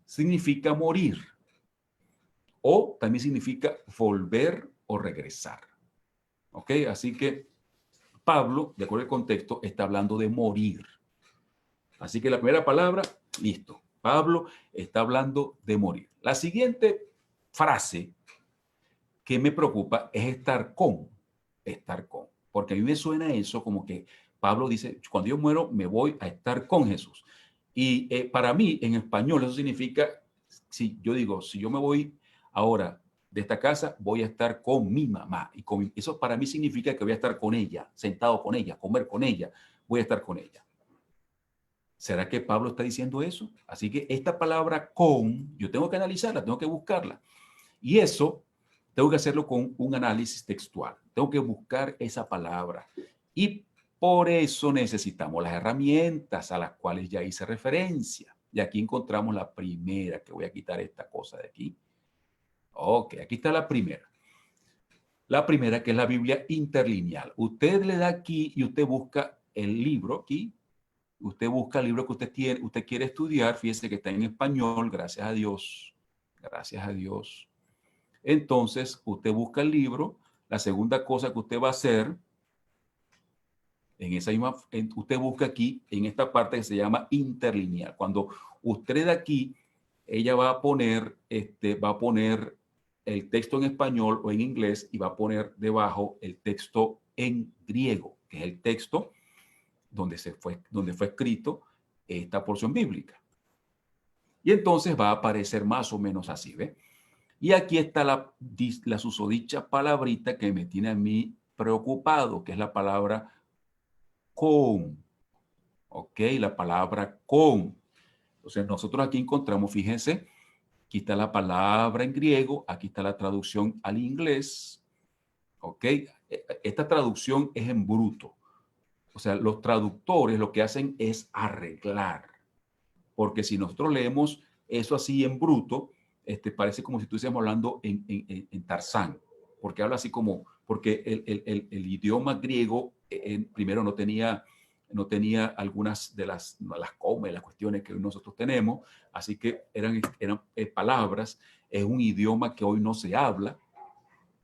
significa morir. O también significa volver o regresar. ¿Ok? Así que Pablo, de acuerdo al contexto, está hablando de morir. Así que la primera palabra, listo. Pablo está hablando de morir. La siguiente frase que me preocupa es estar con. Estar con. Porque a mí me suena eso como que Pablo dice, cuando yo muero me voy a estar con Jesús. Y para mí, en español, eso significa, si yo digo, si yo me voy ahora de esta casa, voy a estar con mi mamá. Y eso para mí significa que voy a estar con ella, sentado con ella, comer con ella, voy a estar con ella. ¿Será que Pablo está diciendo eso? Así que esta palabra con, yo tengo que analizarla, tengo que buscarla. Y eso tengo que hacerlo con un análisis textual. Tengo que buscar esa palabra. Y por eso necesitamos las herramientas a las cuales ya hice referencia. Y aquí encontramos la primera, que voy a quitar esta cosa de aquí. Ok, aquí está la primera. La primera, que es la Biblia interlineal. Usted le da aquí y usted busca el libro aquí. Usted busca el libro que usted quiere estudiar. Fíjese que está en español, gracias a Dios. Gracias a Dios. Entonces, usted busca el libro. La segunda cosa que usted va a hacer, usted busca aquí, en esta parte que se llama interlineal. Cuando usted le da aquí, ella va a poner el texto en español o en inglés y va a poner debajo el texto en griego, que es el texto donde fue escrito esta porción bíblica. Y entonces va a aparecer más o menos así, ¿ve? Y aquí está la susodicha palabrita que me tiene a mí preocupado, que es la palabra con. ¿Ok? La palabra con. Entonces nosotros aquí encontramos, fíjense, aquí está la palabra en griego, aquí está la traducción al inglés. ¿Ok? Esta traducción es en bruto. O sea, los traductores lo que hacen es arreglar. Porque si nosotros leemos eso así en bruto, parece como si estuviésemos hablando en Tarzán. Porque habla así como, porque el idioma griego primero no tenía algunas de las comas y las cuestiones que hoy nosotros tenemos. Así que eran palabras. Es un idioma que hoy no se habla.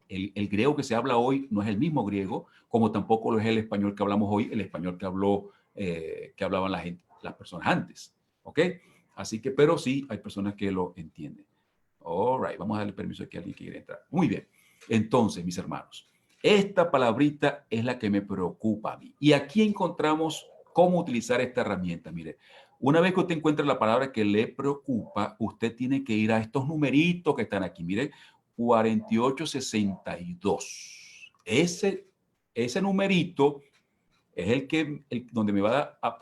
El griego que se habla hoy no es el mismo griego, como tampoco lo es el español que hablamos hoy, el español que hablaban las personas antes. ¿Ok? Así que, pero sí hay personas que lo entienden. All right, vamos a darle permiso a que alguien quiera entrar. Muy bien. Entonces, mis hermanos, esta palabrita es la que me preocupa a mí. Y aquí encontramos cómo utilizar esta herramienta. Mire, una vez que usted encuentre la palabra que le preocupa, usted tiene que ir a estos numeritos que están aquí. Mire, 4862. Ese numerito es donde va a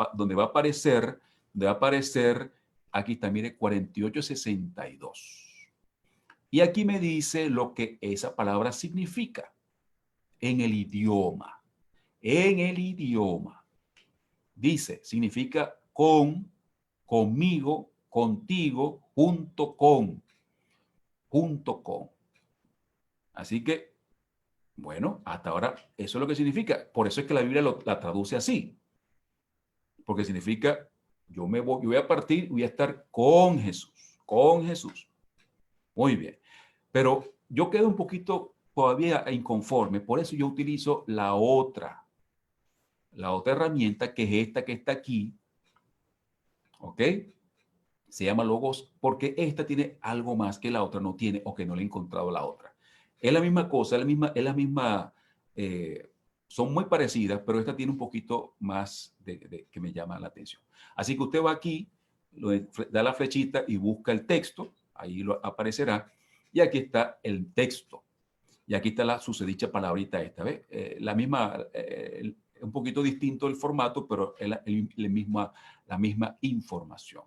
aparecer, aquí está, mire, 4862. Y aquí me dice lo que esa palabra significa en el idioma. En el idioma. Dice, significa con, conmigo, contigo, junto con. Junto con. Así que, bueno, hasta ahora eso es lo que significa. Por eso es que la Biblia la traduce así. Porque significa, yo voy a partir, voy a estar con Jesús. Con Jesús. Muy bien. Pero yo quedo un poquito todavía inconforme. Por eso yo utilizo la otra herramienta, que es esta que está aquí. ¿Ok? Se llama Logos porque esta tiene algo más que la otra no tiene, o que no le he encontrado la otra. Es la misma cosa, son muy parecidas, pero esta tiene un poquito más que me llama la atención. Así que usted va aquí, da la flechita y busca el texto, ahí lo aparecerá, y aquí está el texto. Y aquí está la susodicha palabrita esta, ¿ves? Un poquito distinto el formato, pero es la misma información.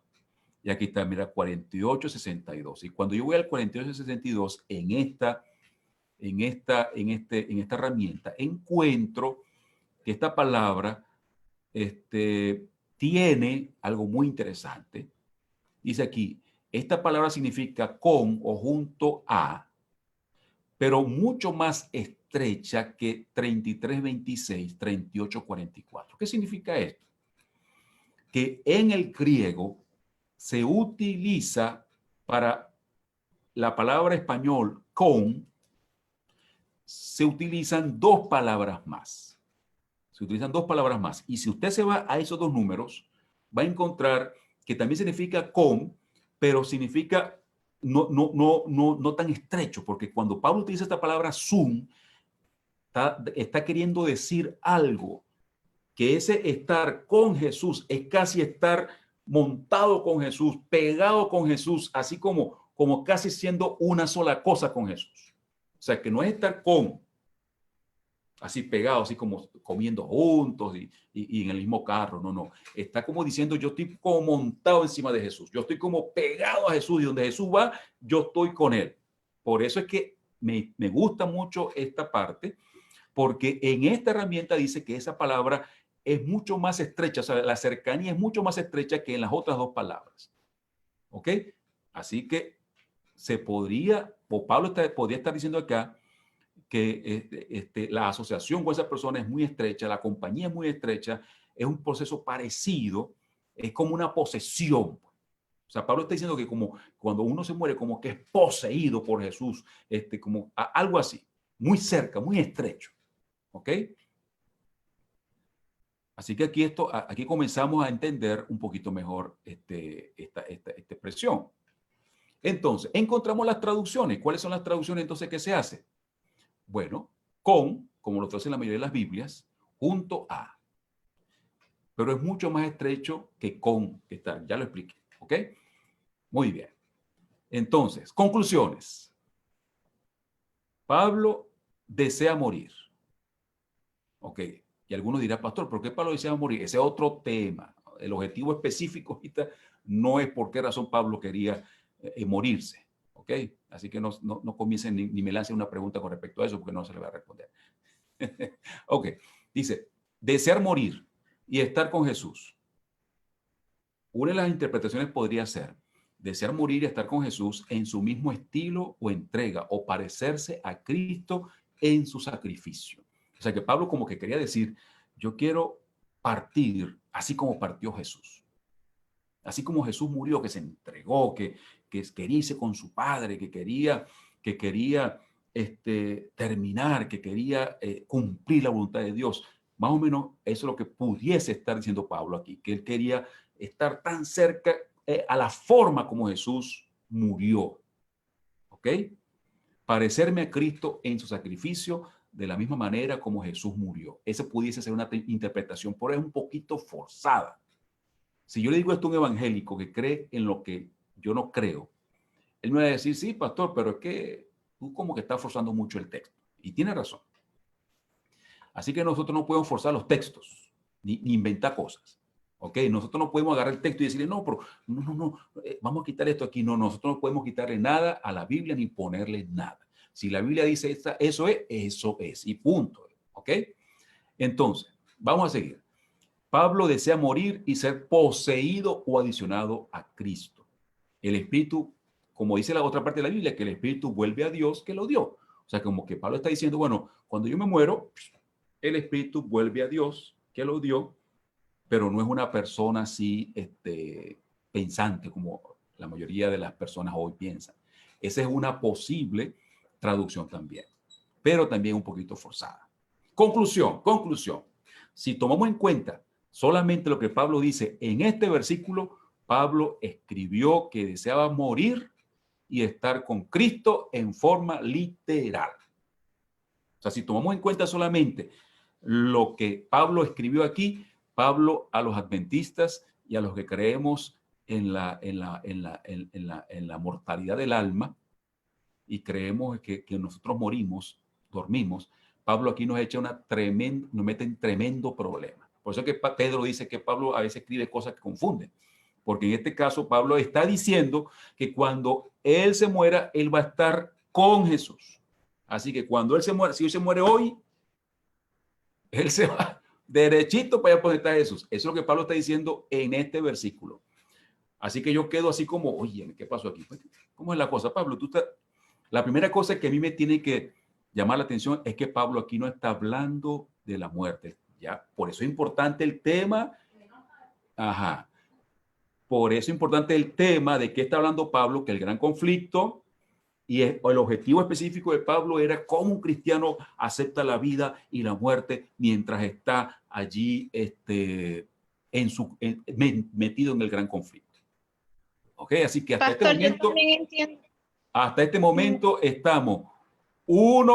Y aquí está, mira, 4862. Y cuando yo voy al 4862, en esta herramienta, encuentro que esta palabra tiene algo muy interesante. Dice aquí, esta palabra significa con o junto a, pero mucho más estrecha que 3326, 3844. ¿Qué significa esto? Que en el griego se utiliza para la palabra español con, se utilizan dos palabras más. Se utilizan dos palabras más. Y si usted se va a esos dos números, va a encontrar que también significa con, pero significa no tan estrecho, porque cuando Pablo utiliza esta palabra sum, está queriendo decir algo, que ese estar con Jesús es casi estar montado con Jesús, pegado con Jesús, así como casi siendo una sola cosa con Jesús. O sea, que no es estar así pegado, así como comiendo juntos y en el mismo carro, no. Está como diciendo, yo estoy como montado encima de Jesús, yo estoy como pegado a Jesús, y donde Jesús va, yo estoy con él. Por eso es que me gusta mucho esta parte, porque en esta herramienta dice que esa palabra es mucho más estrecha, o sea, la cercanía es mucho más estrecha que en las otras dos palabras. ¿Ok? Así que Pablo podría estar diciendo acá que la asociación con esa persona es muy estrecha, la compañía es muy estrecha, es un proceso parecido, es como una posesión. O sea, Pablo está diciendo que como cuando uno se muere, como que es poseído por Jesús, como algo así, muy cerca, muy estrecho. ¿Ok? Así que aquí comenzamos a entender un poquito mejor esta expresión. Entonces, encontramos las traducciones. ¿Cuáles son las traducciones entonces que se hace? Bueno, con, como lo traducen la mayoría de las Biblias, junto a. Pero es mucho más estrecho que con, que está, ya lo expliqué. ¿Ok? Muy bien. Entonces, conclusiones. Pablo desea morir. Ok. Y algunos dirán, pastor, ¿por qué Pablo desea morir? Ese es otro tema. El objetivo específico ahorita no es por qué razón Pablo quería morirse. ¿Ok? Así que no comiencen ni me lancen una pregunta con respecto a eso, porque no se le va a responder. Ok. Dice, desear morir y estar con Jesús. Una de las interpretaciones podría ser desear morir y estar con Jesús en su mismo estilo o entrega, o parecerse a Cristo en su sacrificio. O sea que Pablo como que quería decir, yo quiero partir así como partió Jesús. Así como Jesús murió, que se entregó, que quería irse con su Padre, que quería terminar, que quería cumplir la voluntad de Dios. Más o menos eso es lo que pudiese estar diciendo Pablo aquí, que él quería estar tan cerca a la forma como Jesús murió. ¿Ok? Parecerme a Cristo en su sacrificio, de la misma manera como Jesús murió. Esa pudiese ser una interpretación, pero es un poquito forzada. Si yo le digo esto a un evangélico que cree en lo que yo no creo, él me va a decir, sí, pastor, pero es que tú como que estás forzando mucho el texto. Y tiene razón. Así que nosotros no podemos forzar los textos, ni inventar cosas. ¿Ok? Nosotros no podemos agarrar el texto y decirle, no, pero no, vamos a quitar esto aquí. No, nosotros no podemos quitarle nada a la Biblia ni ponerle nada. Si la Biblia dice eso es, y punto. ¿Ok? Entonces, vamos a seguir. Pablo desea morir y ser poseído o adicionado a Cristo. El Espíritu, como dice la otra parte de la Biblia, que el Espíritu vuelve a Dios que lo dio. O sea, como que Pablo está diciendo, bueno, cuando yo me muero, el Espíritu vuelve a Dios que lo dio, pero no es una persona así pensante como la mayoría de las personas hoy piensan. Esa es una posible traducción también, pero también un poquito forzada. Conclusión. Si tomamos en cuenta solamente lo que Pablo dice en este versículo, Pablo escribió que deseaba morir y estar con Cristo en forma literal. O sea, si tomamos en cuenta solamente lo que Pablo escribió aquí, Pablo a los adventistas y a los que creemos en la mortalidad del alma y creemos que nosotros dormimos, Pablo aquí nos mete en tremendo problema. Por eso que Pedro dice que Pablo a veces escribe cosas que confunden. Porque en este caso Pablo está diciendo que cuando él se muera, él va a estar con Jesús. Así que cuando él se muera, si él se muere hoy, él se va derechito para allá donde está Jesús. Eso es lo que Pablo está diciendo en este versículo. Así que yo quedo así como, oye, ¿qué pasó aquí? ¿Cómo es la cosa, Pablo? La primera cosa que a mí me tiene que llamar la atención es que Pablo aquí no está hablando de la muerte. ¿Ya? Por eso es importante el tema. Ajá. Por eso es importante el tema de qué está hablando Pablo, que el gran conflicto y el objetivo específico de Pablo era cómo un cristiano acepta la vida y la muerte mientras está allí metido en el gran conflicto. ¿Ok? Así que Pastor, yo también entiendo. Hasta este momento estamos un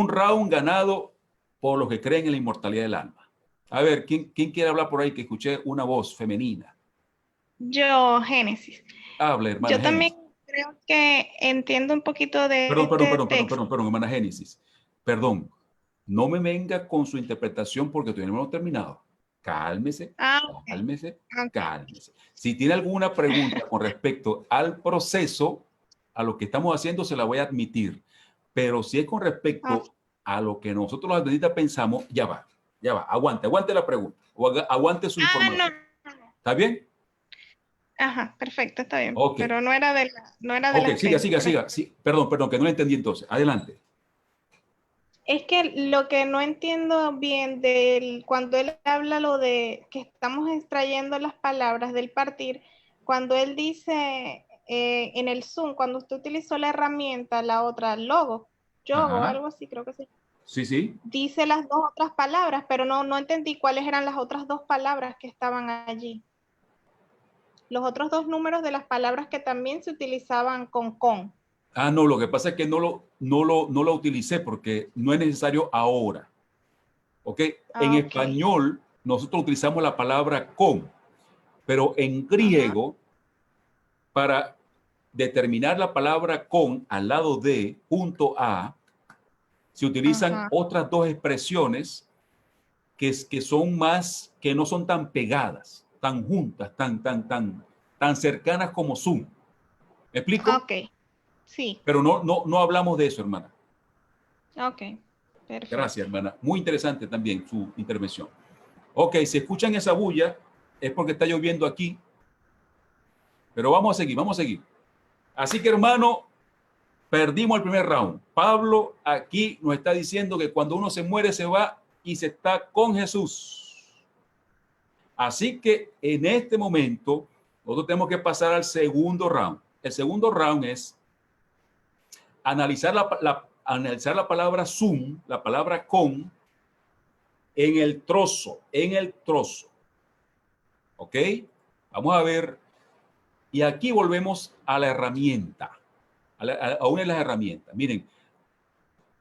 round ganado por los que creen en la inmortalidad del alma. A ver, ¿quién quiere hablar por ahí? Que escuché una voz femenina. Yo, Génesis. Habla, hermana Yo también Génesis. creo que entiendo un poquito de Perdón, hermana Génesis. Perdón. No me venga con su interpretación porque todavía no hemos terminado. Cálmese, cálmese. Si tiene alguna pregunta con respecto al proceso, a lo que estamos haciendo, se la voy a admitir. Pero si es con respecto a lo que nosotros los adventistas pensamos, ya va. Aguante la pregunta. O aguante su información. No. ¿Está bien? Ajá, perfecto, está bien. Okay. Pero no era de la siga. Sí, perdón, que no lo entendí entonces. Adelante. Es que lo que no entiendo bien cuando él habla lo de que estamos extrayendo las palabras del partir, cuando él dice en el Zoom, cuando usted utilizó la herramienta, la otra, yogo, algo así, creo que sí. Sí. Dice las dos otras palabras, pero no entendí cuáles eran las otras dos palabras que estaban allí. Los otros dos números de las palabras que también se utilizaban con. No, lo que pasa es que no lo utilicé porque no es necesario ahora. ¿Ok? En español, nosotros utilizamos la palabra con, pero en griego, para determinar la palabra con al lado de, junto a, se utilizan otras dos expresiones que son más, que no son tan pegadas, tan juntas, tan cercanas como Zoom. ¿Me explico? Ok, sí. Pero no hablamos de eso, hermana. Ok, perfecto. Gracias, hermana. Muy interesante también su intervención. Ok, si escuchan esa bulla, es porque está lloviendo aquí. Pero vamos a seguir. Así que, hermano, perdimos el primer round. Pablo aquí nos está diciendo que cuando uno se muere, se va y se está con Jesús. Así que en este momento, nosotros tenemos que pasar al segundo round. El segundo round es analizar la palabra Zoom, la palabra con, en el trozo. ¿Ok? Vamos a ver. Y aquí volvemos a la herramienta, a una de las herramientas. Miren,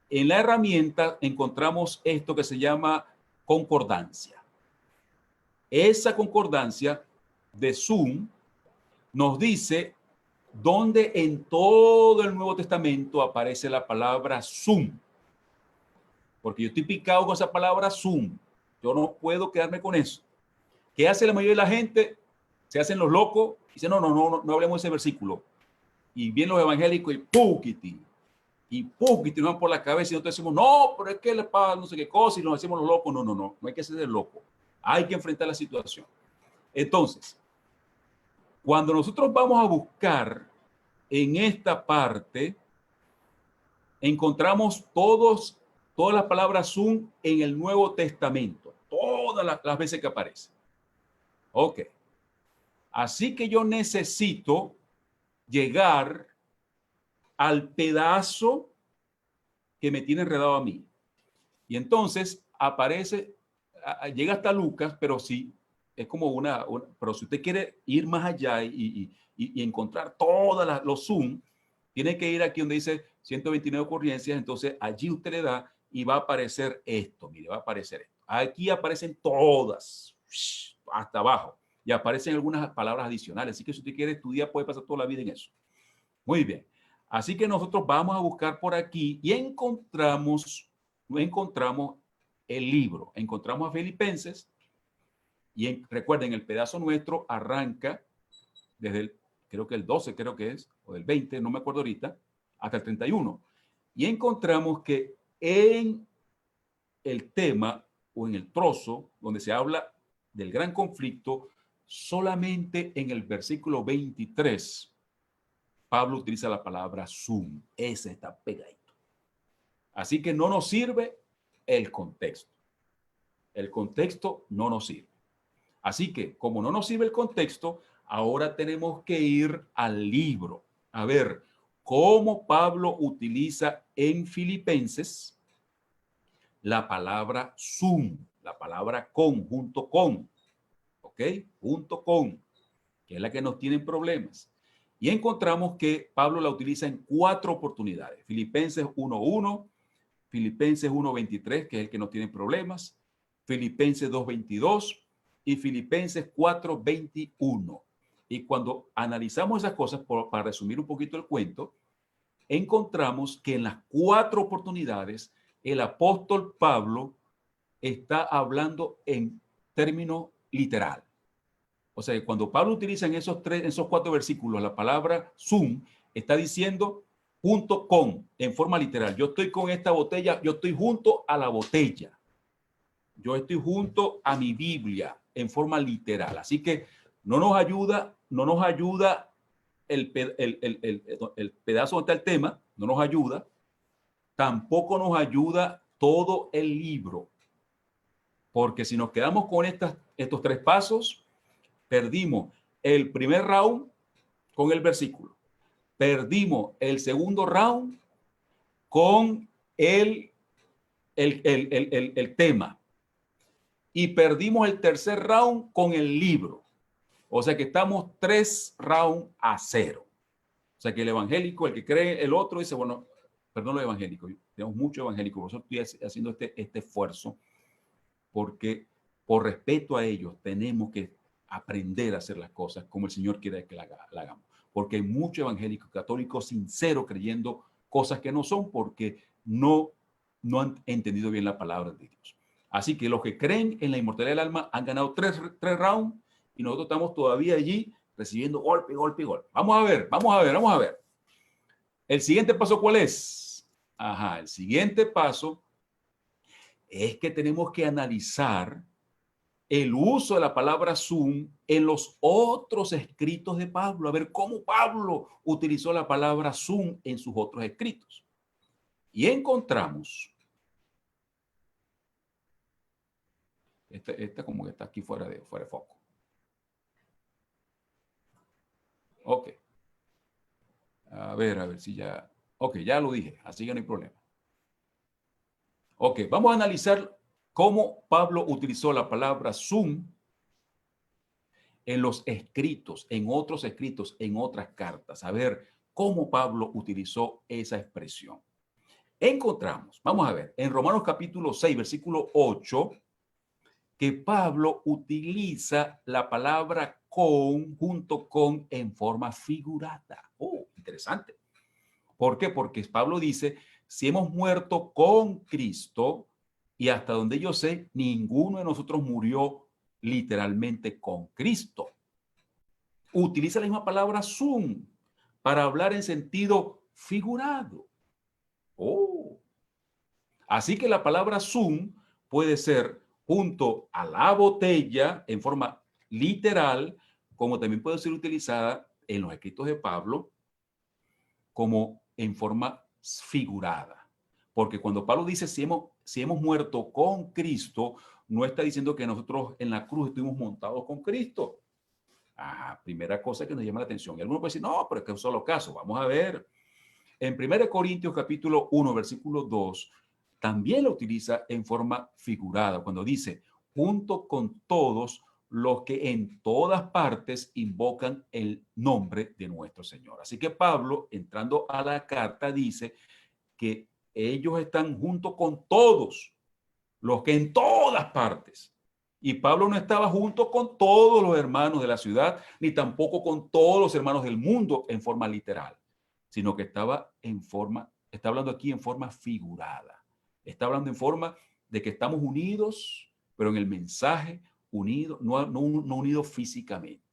en la herramienta encontramos esto que se llama concordancia. Esa concordancia de Zoom nos dice dónde en todo el Nuevo Testamento aparece la palabra Zoom. Porque yo estoy picado con esa palabra Zoom. Yo no puedo quedarme con eso. ¿Qué hace la mayoría de la gente? Se hacen los locos y dicen, no hablemos de ese versículo. Y vienen los evangélicos y ¡puquiti! Y ¡puquiti! Nos van por la cabeza y nosotros decimos, no, pero es que le pasa no sé qué cosa y nos hacemos los locos. No hay que ser loco. Hay que enfrentar la situación. Entonces, cuando nosotros vamos a buscar en esta parte, encontramos todas las palabras Zoom en el Nuevo Testamento. Todas las veces que aparece. Ok. Así que yo necesito llegar al pedazo que me tiene enredado a mí. Y entonces aparece, llega hasta Lucas, pero sí, es como pero si usted quiere ir más allá y encontrar todos los Zoom, tiene que ir aquí donde dice 129 ocurrencias, entonces allí usted le da y va a aparecer esto, mire, va a aparecer esto. Aquí aparecen todas, hasta abajo, y aparecen algunas palabras adicionales, así que si usted quiere estudiar puede pasar toda la vida en eso. Muy bien, así que nosotros vamos a buscar por aquí y encontramos el libro, encontramos a Filipenses, y recuerden, el pedazo nuestro arranca desde creo que el 12, creo que es, o del 20, no me acuerdo ahorita, hasta el 31. Y encontramos que en el tema o en el trozo donde se habla del gran conflicto, solamente en el versículo 23, Pablo utiliza la palabra Zoom. Ese está pegadito. Así que no nos sirve el contexto. El contexto no nos sirve. Así que, como no nos sirve el contexto, ahora tenemos que ir al libro. A ver cómo Pablo utiliza en Filipenses la palabra Zoom, la palabra con, junto con, ¿ok? Junto con, que es la que nos tiene problemas. Y encontramos que Pablo la utiliza en 4 oportunidades. Filipenses 1:1, Filipenses 1:23, que es el que nos tiene problemas, Filipenses 2:22 y Filipenses 4:21. Y cuando analizamos esas cosas, para resumir un poquito el cuento, encontramos que en las 4 oportunidades el apóstol Pablo está hablando en términos literal. O sea, cuando Pablo utiliza en esos 4 versículos la palabra Zoom, está diciendo junto con, en forma literal. Yo estoy con esta botella, yo estoy junto a la botella. Yo estoy junto a mi Biblia en forma literal. Así que no nos ayuda el pedazo donde está el tema, no nos ayuda. Tampoco nos ayuda todo el libro. Porque si nos quedamos con estos 3 pasos, perdimos el primer round con el versículo. Perdimos el segundo round con el tema. Y perdimos el tercer round con el libro. O sea que estamos 3 rounds a 0. O sea que el evangélico, el que cree el otro, dice, bueno, perdón los evangélicos, tenemos mucho evangélico, por eso estoy haciendo este esfuerzo, porque por respeto a ellos tenemos que aprender a hacer las cosas como el Señor quiere que la hagamos. Porque hay mucho evangélico católico sincero creyendo cosas que no son porque no han entendido bien la palabra de Dios. Así que los que creen en la inmortalidad del alma han ganado 3 rounds y nosotros estamos todavía allí recibiendo golpe. Vamos a ver. ¿El siguiente paso cuál es? El siguiente paso es que tenemos que analizar el uso de la palabra Zoom en los otros escritos de Pablo, a ver cómo Pablo utilizó la palabra Zoom en sus otros escritos. Y encontramos, esta como que está aquí fuera de foco. Ok. A ver si ya... Ok, ya lo dije, así que no hay problema. Ok, vamos a analizar cómo Pablo utilizó la palabra Zoom en los escritos, en otros escritos, en otras cartas. A ver cómo Pablo utilizó esa expresión. encontramos, vamos a ver, en Romanos capítulo 6, versículo 8, que Pablo utiliza la palabra con, junto con, en forma figurada. Oh, interesante. ¿Por qué? Porque Pablo dice, si hemos muerto con Cristo, y hasta donde yo sé, ninguno de nosotros murió literalmente con Cristo. Utiliza la misma palabra sum para hablar en sentido figurado. Oh. Así que la palabra sum puede ser junto a la botella en forma literal, como también puede ser utilizada en los escritos de Pablo como en forma figurada. Porque cuando Pablo dice si hemos muerto con Cristo, no está diciendo que nosotros en la cruz estuvimos montados con Cristo. Primera cosa que nos llama la atención. Y algunos pueden decir, no, pero es que es un solo caso. Vamos a ver. En 1 Corintios capítulo 1, versículo 2, también lo utiliza en forma figurada, cuando dice, junto con todos los que en todas partes invocan el nombre de nuestro Señor. Así que Pablo, entrando a la carta, dice que ellos están junto con todos los que en todas partes. Y Pablo no estaba junto con todos los hermanos de la ciudad, ni tampoco con todos los hermanos del mundo en forma literal, sino que estaba está hablando aquí en forma figurada. Está hablando en forma de que estamos unidos, pero en el mensaje unidos, no unidos físicamente.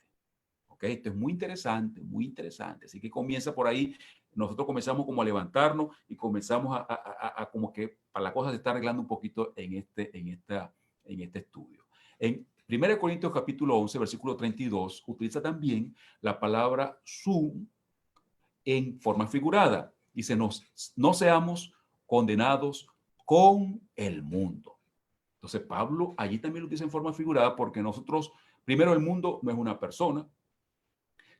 ¿Ok? Esto es muy interesante, muy interesante. Así que comienza por ahí. Nosotros comenzamos como a levantarnos y comenzamos a como que para la cosa se está arreglando un poquito en este estudio. En 1 Corintios capítulo 11, versículo 32, utiliza también la palabra sum en forma figurada. Dice, no seamos condenados con el mundo. Entonces Pablo allí también lo dice en forma figurada porque nosotros, primero, el mundo no es una persona.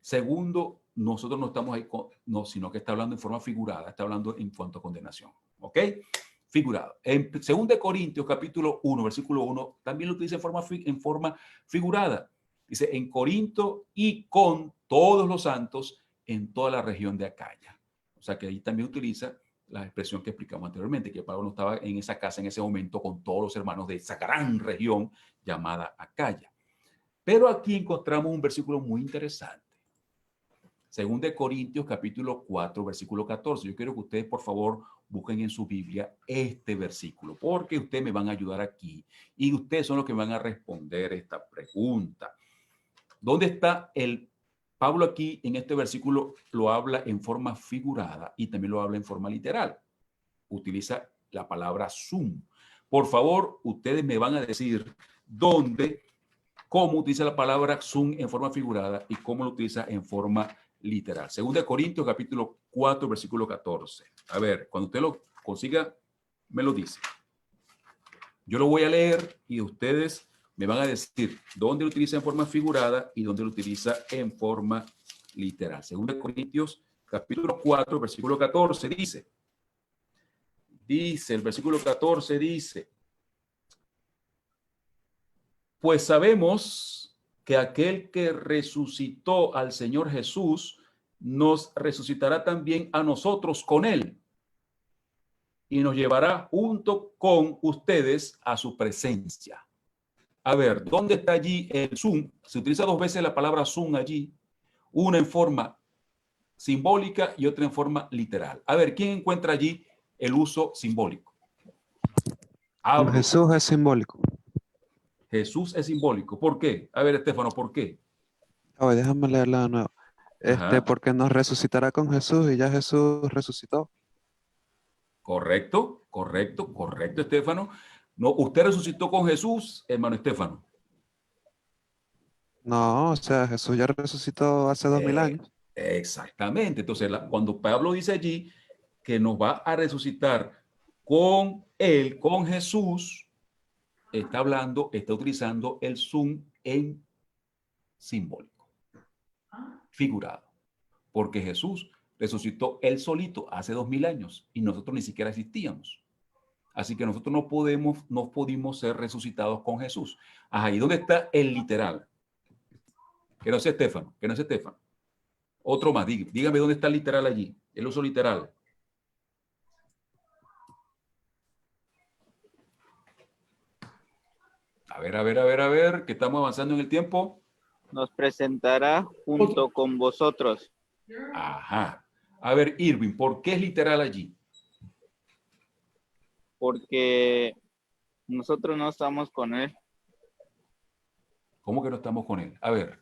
Segundo, nosotros no estamos ahí, sino que está hablando en forma figurada, está hablando en cuanto a condenación. ¿Ok? Figurado. En 2 Corintios capítulo 1, versículo 1, también lo utiliza en forma figurada. Dice, en Corinto y con todos los santos en toda la región de Acaya. O sea que ahí también utiliza la expresión que explicamos anteriormente, que Pablo no estaba en esa casa en ese momento con todos los hermanos de esa gran región llamada Acaya. Pero aquí encontramos un versículo muy interesante. 2 Corintios capítulo 4, versículo 14. Yo quiero que ustedes, por favor, busquen en su Biblia este versículo, porque ustedes me van a ayudar aquí y ustedes son los que van a responder esta pregunta. ¿Dónde está Pablo aquí en este versículo? Lo habla en forma figurada y también lo habla en forma literal. Utiliza la palabra sum. Por favor, ustedes me van a decir cómo utiliza la palabra sum en forma figurada y cómo lo utiliza en forma literal. 2 Corintios capítulo 4, versículo 14. A ver, cuando usted lo consiga, me lo dice. Yo lo voy a leer y ustedes me van a decir dónde lo utiliza en forma figurada y dónde lo utiliza en forma literal. 2 Corintios capítulo 4, versículo 14 dice, el versículo 14 dice, pues sabemos que aquel que resucitó al Señor Jesús nos resucitará también a nosotros con él y nos llevará junto con ustedes a su presencia. A ver, ¿dónde está allí el sum? Se utiliza dos veces la palabra sum allí, una en forma simbólica y otra en forma literal. A ver, ¿quién encuentra allí el uso simbólico? Con Jesús es simbólico. Jesús es simbólico. ¿Por qué? A ver, Estefano, ¿por qué? Oye, déjame leerla de nuevo. Porque nos resucitará con Jesús y ya Jesús resucitó. Correcto, Estefano. No, ¿usted resucitó con Jesús, hermano Estefano? No, o sea, Jesús ya resucitó hace 2000 años. Exactamente. Entonces, cuando Pablo dice allí que nos va a resucitar con él, con Jesús, está utilizando el sum en simbólico, figurado, porque Jesús resucitó él solito hace 2000 años y nosotros ni siquiera existíamos. Así que nosotros no pudimos ser resucitados con Jesús. Ajá, ¿y dónde está el literal? Que no sea Estefano, Otro más, dígame dónde está el literal allí, el uso literal. A ver, que estamos avanzando en el tiempo. Nos presentará junto con vosotros. Ajá. A ver, Irving, ¿por qué es literal allí? Porque nosotros no estamos con él. ¿Cómo que no estamos con él? A ver.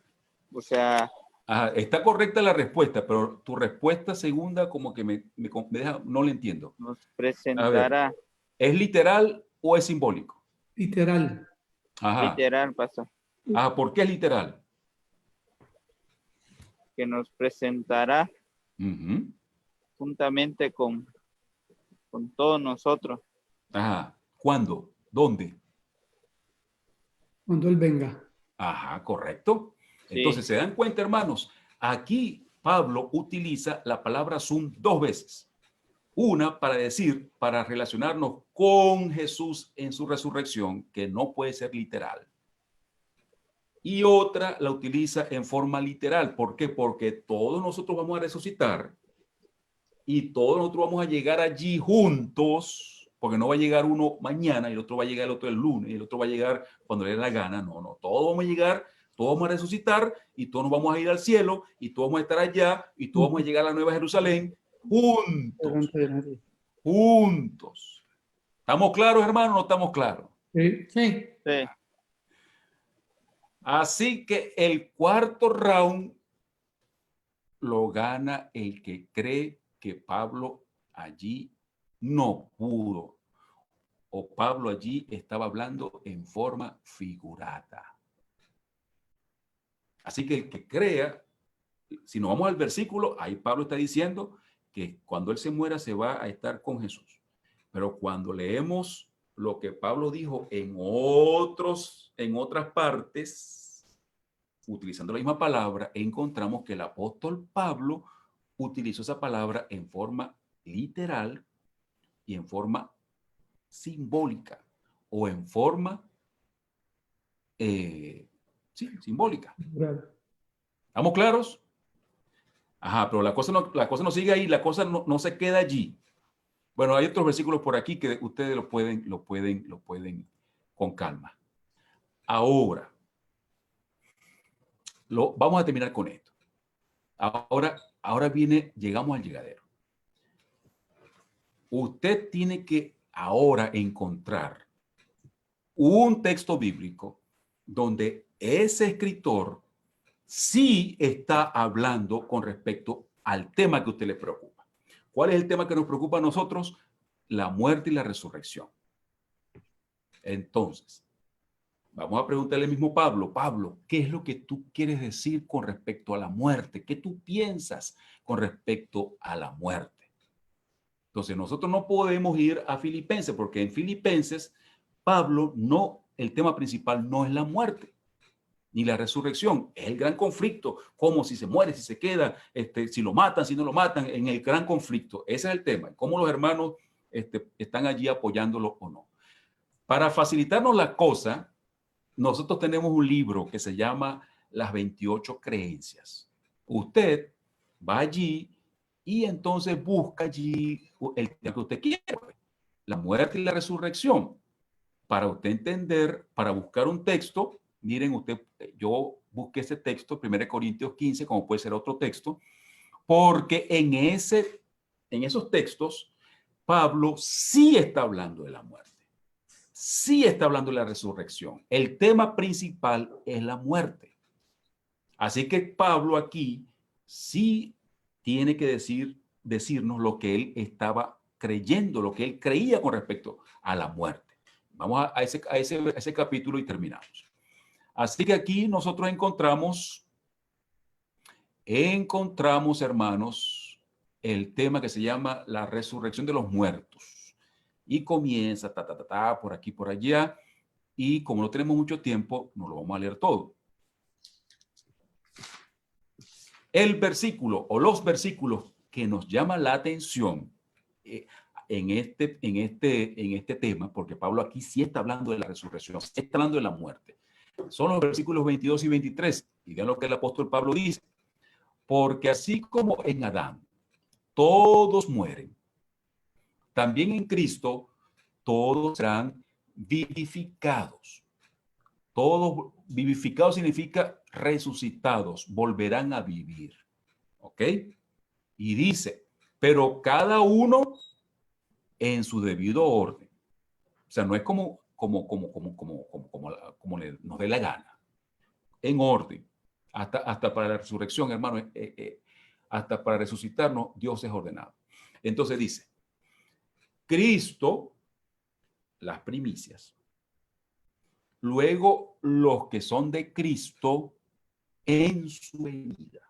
O sea, Ajá, está correcta la respuesta, pero tu respuesta segunda como que me deja, no le entiendo. nos A ver, presentará. ¿es literal o es simbólico? Literal. Ajá. Literal, pastor. Ajá, ¿por qué es literal? Que nos presentará Ujú. juntamente con todos nosotros. Ajá. ¿Cuándo? ¿Dónde? Cuando Él venga. Ajá, correcto. Sí. Entonces, ¿se dan cuenta, hermanos? Aquí Pablo utiliza la palabra Zoom 2 veces. Una para decir, para relacionarnos con Jesús en su resurrección, que no puede ser literal. Y otra la utiliza en forma literal. ¿Por qué? Porque todos nosotros vamos a resucitar y todos nosotros vamos a llegar allí juntos, porque no va a llegar uno mañana y el otro va a llegar el otro el lunes y el otro va a llegar cuando le dé la gana. No, todos vamos a llegar, todos vamos a resucitar y todos nos vamos a ir al cielo y todos vamos a estar allá y todos vamos a llegar a la Nueva Jerusalén juntos. Juntos. ¿Estamos claros, hermano, o no estamos claros? Sí. Sí. Sí. Así que el cuarto round lo gana el que cree que Pablo allí no pudo. O Pablo allí estaba hablando en forma figurada. Así que el que crea, si nos vamos al versículo, ahí Pablo está diciendo que cuando él se muera se va a estar con Jesús. Pero cuando leemos lo que Pablo dijo en otras partes, utilizando la misma palabra, encontramos que el apóstol Pablo utilizó esa palabra en forma literal y en forma simbólica o en forma simbólica. ¿Estamos claros? Ajá, pero la cosa no sigue ahí, la cosa no se queda allí. Bueno, hay otros versículos por aquí que ustedes lo pueden con calma. Ahora, vamos a terminar con esto. Ahora llegamos al llegadero. Usted tiene que ahora encontrar un texto bíblico donde ese escritor sí está hablando con respecto al tema que a usted le preocupa. ¿Cuál es el tema que nos preocupa a nosotros? La muerte y la resurrección. Entonces, vamos a preguntarle al mismo Pablo, ¿qué es lo que tú quieres decir con respecto a la muerte? ¿Qué tú piensas con respecto a la muerte? Entonces, nosotros no podemos ir a Filipenses, porque en Filipenses, Pablo el tema principal no es la muerte, ni la resurrección, es el gran conflicto, cómo si se muere, si se queda, si lo matan, si no lo matan, en el gran conflicto. Ese es el tema, cómo los hermanos están allí apoyándolo o no. Para facilitarnos la cosa, nosotros tenemos un libro que se llama Las 28 Creencias. Usted va allí y entonces busca allí el tema que usted quiere, la muerte y la resurrección. Para usted entender, para buscar un texto, miren usted, yo busqué ese texto, 1 Corintios 15, como puede ser otro texto, porque en esos textos, Pablo sí está hablando de la muerte. Sí está hablando de la resurrección. El tema principal es la muerte. Así que Pablo aquí sí tiene que decirnos lo que él estaba creyendo, lo que él creía con respecto a la muerte. Vamos a ese capítulo y terminamos. Así que aquí nosotros encontramos, hermanos, el tema que se llama la resurrección de los muertos. Y comienza, por aquí, por allá. Y como no tenemos mucho tiempo, no lo vamos a leer todo. El versículo o los versículos que nos llaman la atención en este tema, porque Pablo aquí sí está hablando de la resurrección, sí está hablando de la muerte. Son los versículos 22 y 23. Y vean lo que el apóstol Pablo dice. Porque así como en Adán todos mueren, también en Cristo todos serán vivificados. Todos vivificados significa resucitados, volverán a vivir. ¿Ok? Y dice, pero cada uno en su debido orden. O sea, no es como nos dé la gana. En orden. Hasta para la resurrección, hermano, hasta para resucitarnos, Dios es ordenado. Entonces dice, Cristo, las primicias. Luego, los que son de Cristo en su venida.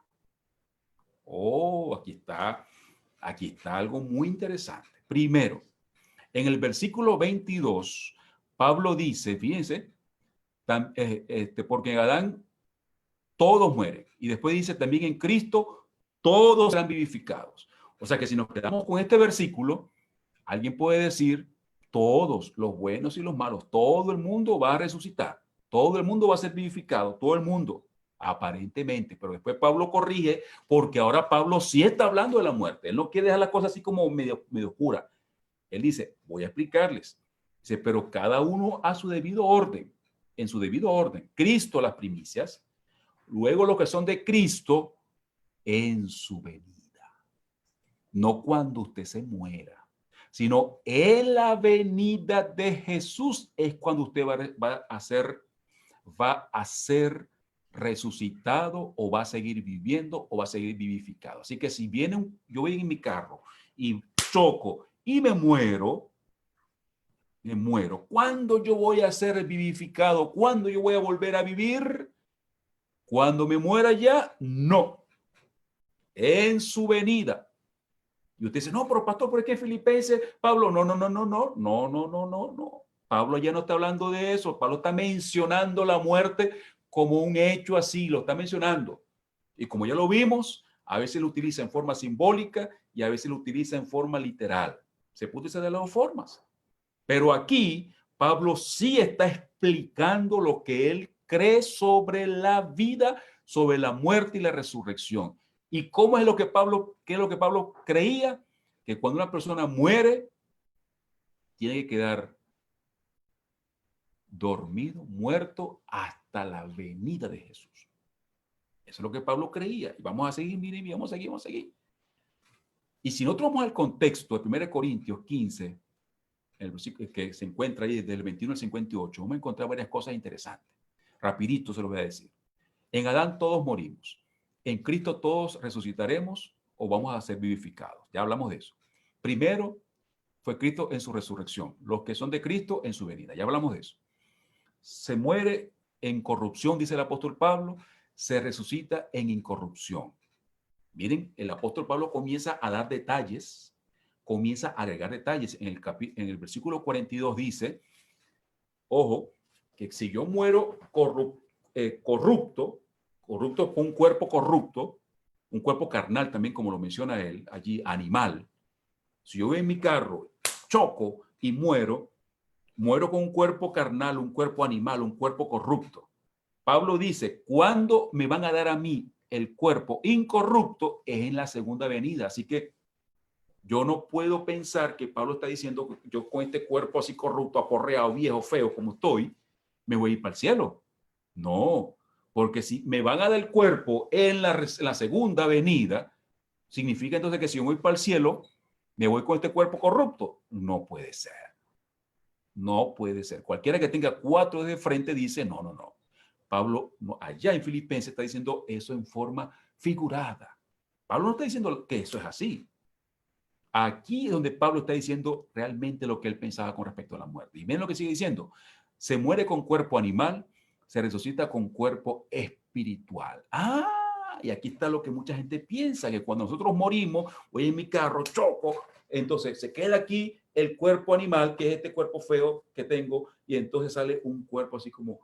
Oh, aquí está algo muy interesante. Primero, en el versículo 22, Pablo dice, fíjense, porque en Adán todos mueren. Y después dice también en Cristo todos serán vivificados. O sea que si nos quedamos con este versículo, alguien puede decir, todos, los buenos y los malos, todo el mundo va a resucitar, todo el mundo va a ser vivificado, todo el mundo, aparentemente. Pero después Pablo corrige, porque ahora Pablo sí está hablando de la muerte. Él no quiere dejar la cosa así como medio oscura. Él dice, voy a explicarles. Dice, pero cada uno a su debido orden, en su debido orden. Cristo las primicias, luego los que son de Cristo en su venida. No cuando usted se muera, sino en la venida de Jesús es cuando usted va a ser resucitado o va a seguir viviendo o va a seguir vivificado. Así que si yo voy en mi carro y choco y me muero, ¿cuándo yo voy a ser vivificado? ¿Cuándo yo voy a volver a vivir? ¿Cuando me muera ya? No. En su venida. Y usted dice, no, pero pastor, ¿por qué Filipenses? Pablo, no. Pablo ya no está hablando de eso. Pablo está mencionando la muerte como un hecho así, lo está mencionando. Y como ya lo vimos, a veces lo utiliza en forma simbólica y a veces lo utiliza en forma literal. Se puede usar de las dos formas. Pero aquí Pablo sí está explicando lo que él cree sobre la vida, sobre la muerte y la resurrección. ¿Y qué es lo que Pablo creía? Que cuando una persona muere, tiene que quedar dormido, muerto, hasta la venida de Jesús. Eso es lo que Pablo creía. Y vamos a seguir, miren, vamos a seguir. Y si nosotros vamos al contexto de 1 Corintios 15, el versículo que se encuentra ahí del 21 al 58, vamos a encontrar varias cosas interesantes. Rapidito se lo voy a decir. En Adán todos morimos. En Cristo todos resucitaremos o vamos a ser vivificados. Ya hablamos de eso. Primero fue Cristo en su resurrección. Los que son de Cristo en su venida. Ya hablamos de eso. Se muere en corrupción, dice el apóstol Pablo. Se resucita en incorrupción. Miren, el apóstol Pablo comienza a dar detalles, comienza a agregar detalles. En el versículo 42 dice, ojo, que si yo muero corrupto con un cuerpo corrupto, un cuerpo carnal también, como lo menciona él, allí animal. Si yo voy en mi carro, choco y muero con un cuerpo carnal, un cuerpo animal, un cuerpo corrupto. Pablo dice, ¿cuándo me van a dar a mí el cuerpo incorrupto? Es en la segunda venida. Así que yo no puedo pensar que Pablo está diciendo que yo con este cuerpo así corrupto, aporreado, viejo, feo como estoy, me voy a ir para el cielo. No, porque si me van a dar el cuerpo en la segunda venida, significa entonces que si yo voy para el cielo, me voy con este cuerpo corrupto. No puede ser. No puede ser. Cualquiera que tenga 4 de frente dice, no. Pablo, allá en Filipenses está diciendo eso en forma figurada. Pablo no está diciendo que eso es así. Aquí es donde Pablo está diciendo realmente lo que él pensaba con respecto a la muerte. Y miren lo que sigue diciendo. Se muere con cuerpo animal, se resucita con cuerpo espiritual. Y aquí está lo que mucha gente piensa, que cuando nosotros morimos, voy en mi carro, choco, entonces se queda aquí el cuerpo animal, que es este cuerpo feo que tengo, y entonces sale un cuerpo así como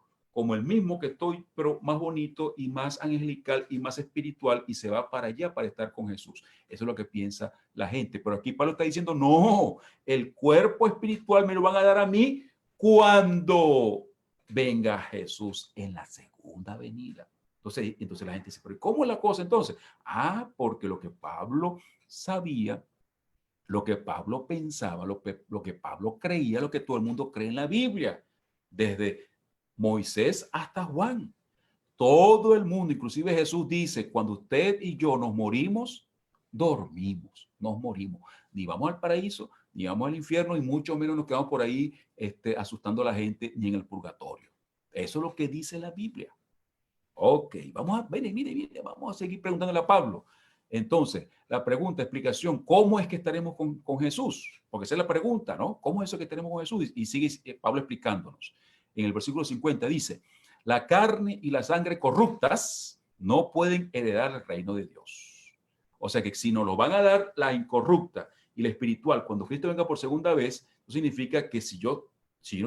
el mismo que estoy, pero más bonito y más angelical y más espiritual, y se va para allá para estar con Jesús. Eso es lo que piensa la gente. Pero aquí Pablo está diciendo, no, el cuerpo espiritual me lo van a dar a mí cuando venga Jesús en la segunda venida. Entonces la gente dice, pero ¿cómo es la cosa entonces? Porque lo que Pablo sabía, lo que Pablo pensaba, lo que Pablo creía, lo que todo el mundo cree en la Biblia, desde Moisés hasta Juan. Todo el mundo, inclusive Jesús dice, cuando usted y yo nos morimos, dormimos, nos morimos. Ni vamos al paraíso, ni vamos al infierno, y mucho menos nos quedamos por ahí asustando a la gente, ni en el purgatorio. Eso es lo que dice la Biblia. Ok, mire, vamos a seguir preguntándole a Pablo. Entonces, la pregunta, explicación, ¿cómo es que estaremos con Jesús? Porque esa es la pregunta, ¿no? ¿Cómo es eso que estaremos con Jesús? Y sigue Pablo explicándonos. En el versículo 50 dice, la carne y la sangre corruptas no pueden heredar el reino de Dios. O sea que si nos lo van a dar la incorrupta y la espiritual cuando Cristo venga por segunda vez, eso significa que si yo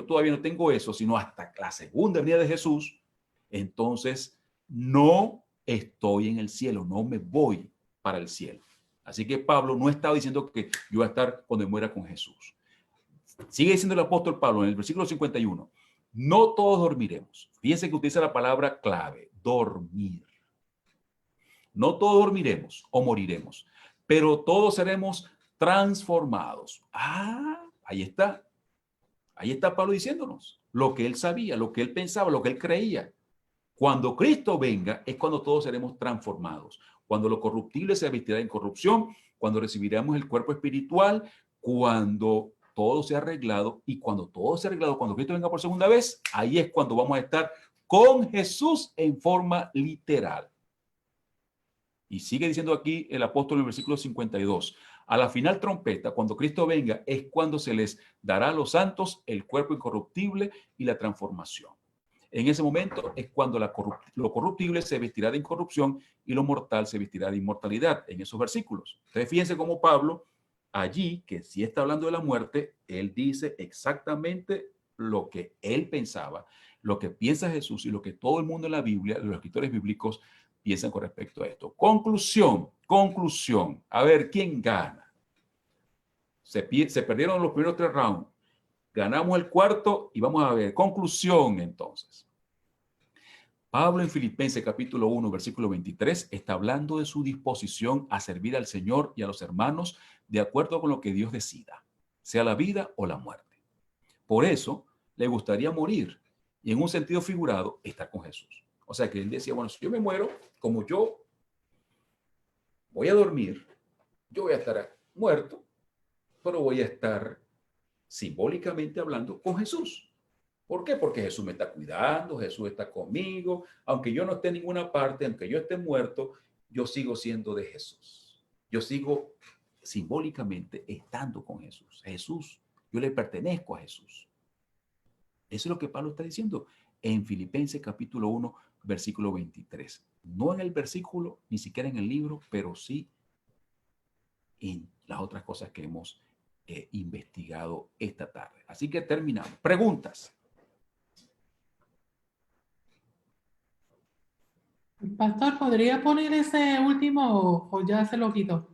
todavía no tengo eso, sino hasta la segunda venida de Jesús, entonces no estoy en el cielo, no me voy para el cielo. Así que Pablo no estaba diciendo que yo voy a estar cuando muera con Jesús. Sigue diciendo el apóstol Pablo en el versículo 51, no todos dormiremos. Fíjense que utiliza la palabra clave, dormir. No todos dormiremos o moriremos, pero todos seremos transformados. Ahí está. Ahí está Pablo diciéndonos lo que él sabía, lo que él pensaba, lo que él creía. Cuando Cristo venga es cuando todos seremos transformados. Cuando lo corruptible se vestirá en corrupción, cuando recibiremos el cuerpo espiritual, cuando todo sea arreglado, y cuando todo sea arreglado, cuando Cristo venga por segunda vez, ahí es cuando vamos a estar con Jesús en forma literal. Y sigue diciendo aquí el apóstol en el versículo 52. A la final trompeta, cuando Cristo venga, es cuando se les dará a los santos el cuerpo incorruptible y la transformación. En ese momento es cuando lo corruptible se vestirá de incorrupción y lo mortal se vestirá de inmortalidad, en esos versículos. Entonces fíjense cómo Pablo, allí, que sí está hablando de la muerte, él dice exactamente lo que él pensaba, lo que piensa Jesús y lo que todo el mundo en la Biblia, los escritores bíblicos, piensan con respecto a esto. Conclusión. A ver, ¿quién gana? Se perdieron los primeros 3 rounds. Ganamos el cuarto y vamos a ver. Conclusión, entonces. Pablo en Filipenses capítulo 1, versículo 23, está hablando de su disposición a servir al Señor y a los hermanos de acuerdo con lo que Dios decida, sea la vida o la muerte. Por eso, le gustaría morir y en un sentido figurado, estar con Jesús. O sea que él decía, bueno, si yo me muero, como yo voy a dormir, yo voy a estar muerto, pero voy a estar simbólicamente hablando con Jesús. ¿Por qué? Porque Jesús me está cuidando, Jesús está conmigo, aunque yo no esté en ninguna parte, aunque yo esté muerto, yo sigo siendo de Jesús. Yo sigo simbólicamente estando con Jesús. Jesús, yo le pertenezco a Jesús. Eso es lo que Pablo está diciendo en Filipenses capítulo 1, versículo 23. No en el versículo, ni siquiera en el libro, pero sí en las otras cosas que hemos investigado esta tarde. Así que terminamos. Preguntas. Pastor, ¿podría poner ese último o ya se lo quito?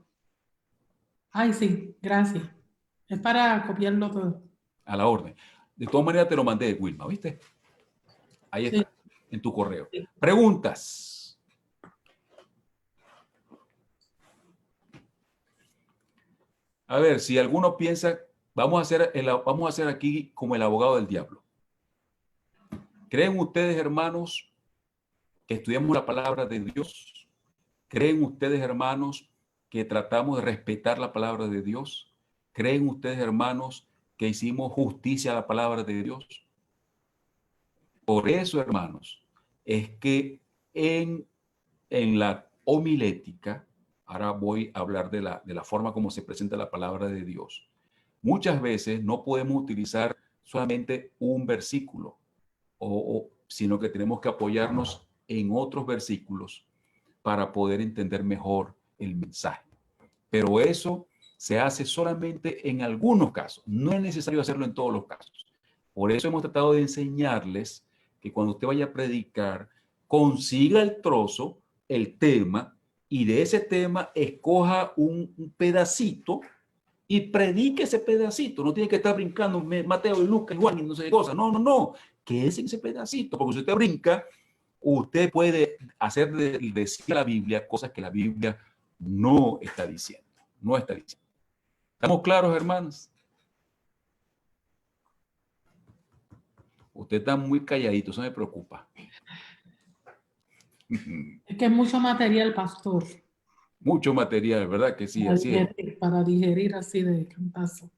Ay, sí, gracias. Es para copiarlo todo. A la orden. De todas maneras te lo mandé, Wilma, ¿viste? Ahí está, sí, en tu correo. Sí. Preguntas. A ver, si alguno piensa, vamos a hacer aquí como el abogado del diablo. ¿Creen ustedes, hermanos, que estudiamos la palabra de Dios? ¿Creen ustedes, hermanos, que tratamos de respetar la palabra de Dios? ¿Creen ustedes, hermanos, que hicimos justicia a la palabra de Dios? Por eso, hermanos, es que en la homilética, ahora voy a hablar de la forma como se presenta la palabra de Dios. Muchas veces no podemos utilizar solamente un versículo, sino que tenemos que apoyarnos en otros versículos para poder entender mejor el mensaje. Pero eso se hace solamente en algunos casos. No es necesario hacerlo en todos los casos. Por eso hemos tratado de enseñarles que cuando usted vaya a predicar, consiga el trozo, el tema, y de ese tema escoja un pedacito y predique ese pedacito. No tiene que estar brincando Mateo y Lucas y Juan y no sé qué cosa. No. Quédese en ese pedacito, porque si usted brinca, usted puede hacer decir a la Biblia cosas que la Biblia no está diciendo. No está diciendo. ¿Estamos claros, hermanos? Usted está muy calladito, eso me preocupa. Es que es mucho material, pastor. Mucho material, ¿verdad? Que sí, así es. Para digerir así de cantazo.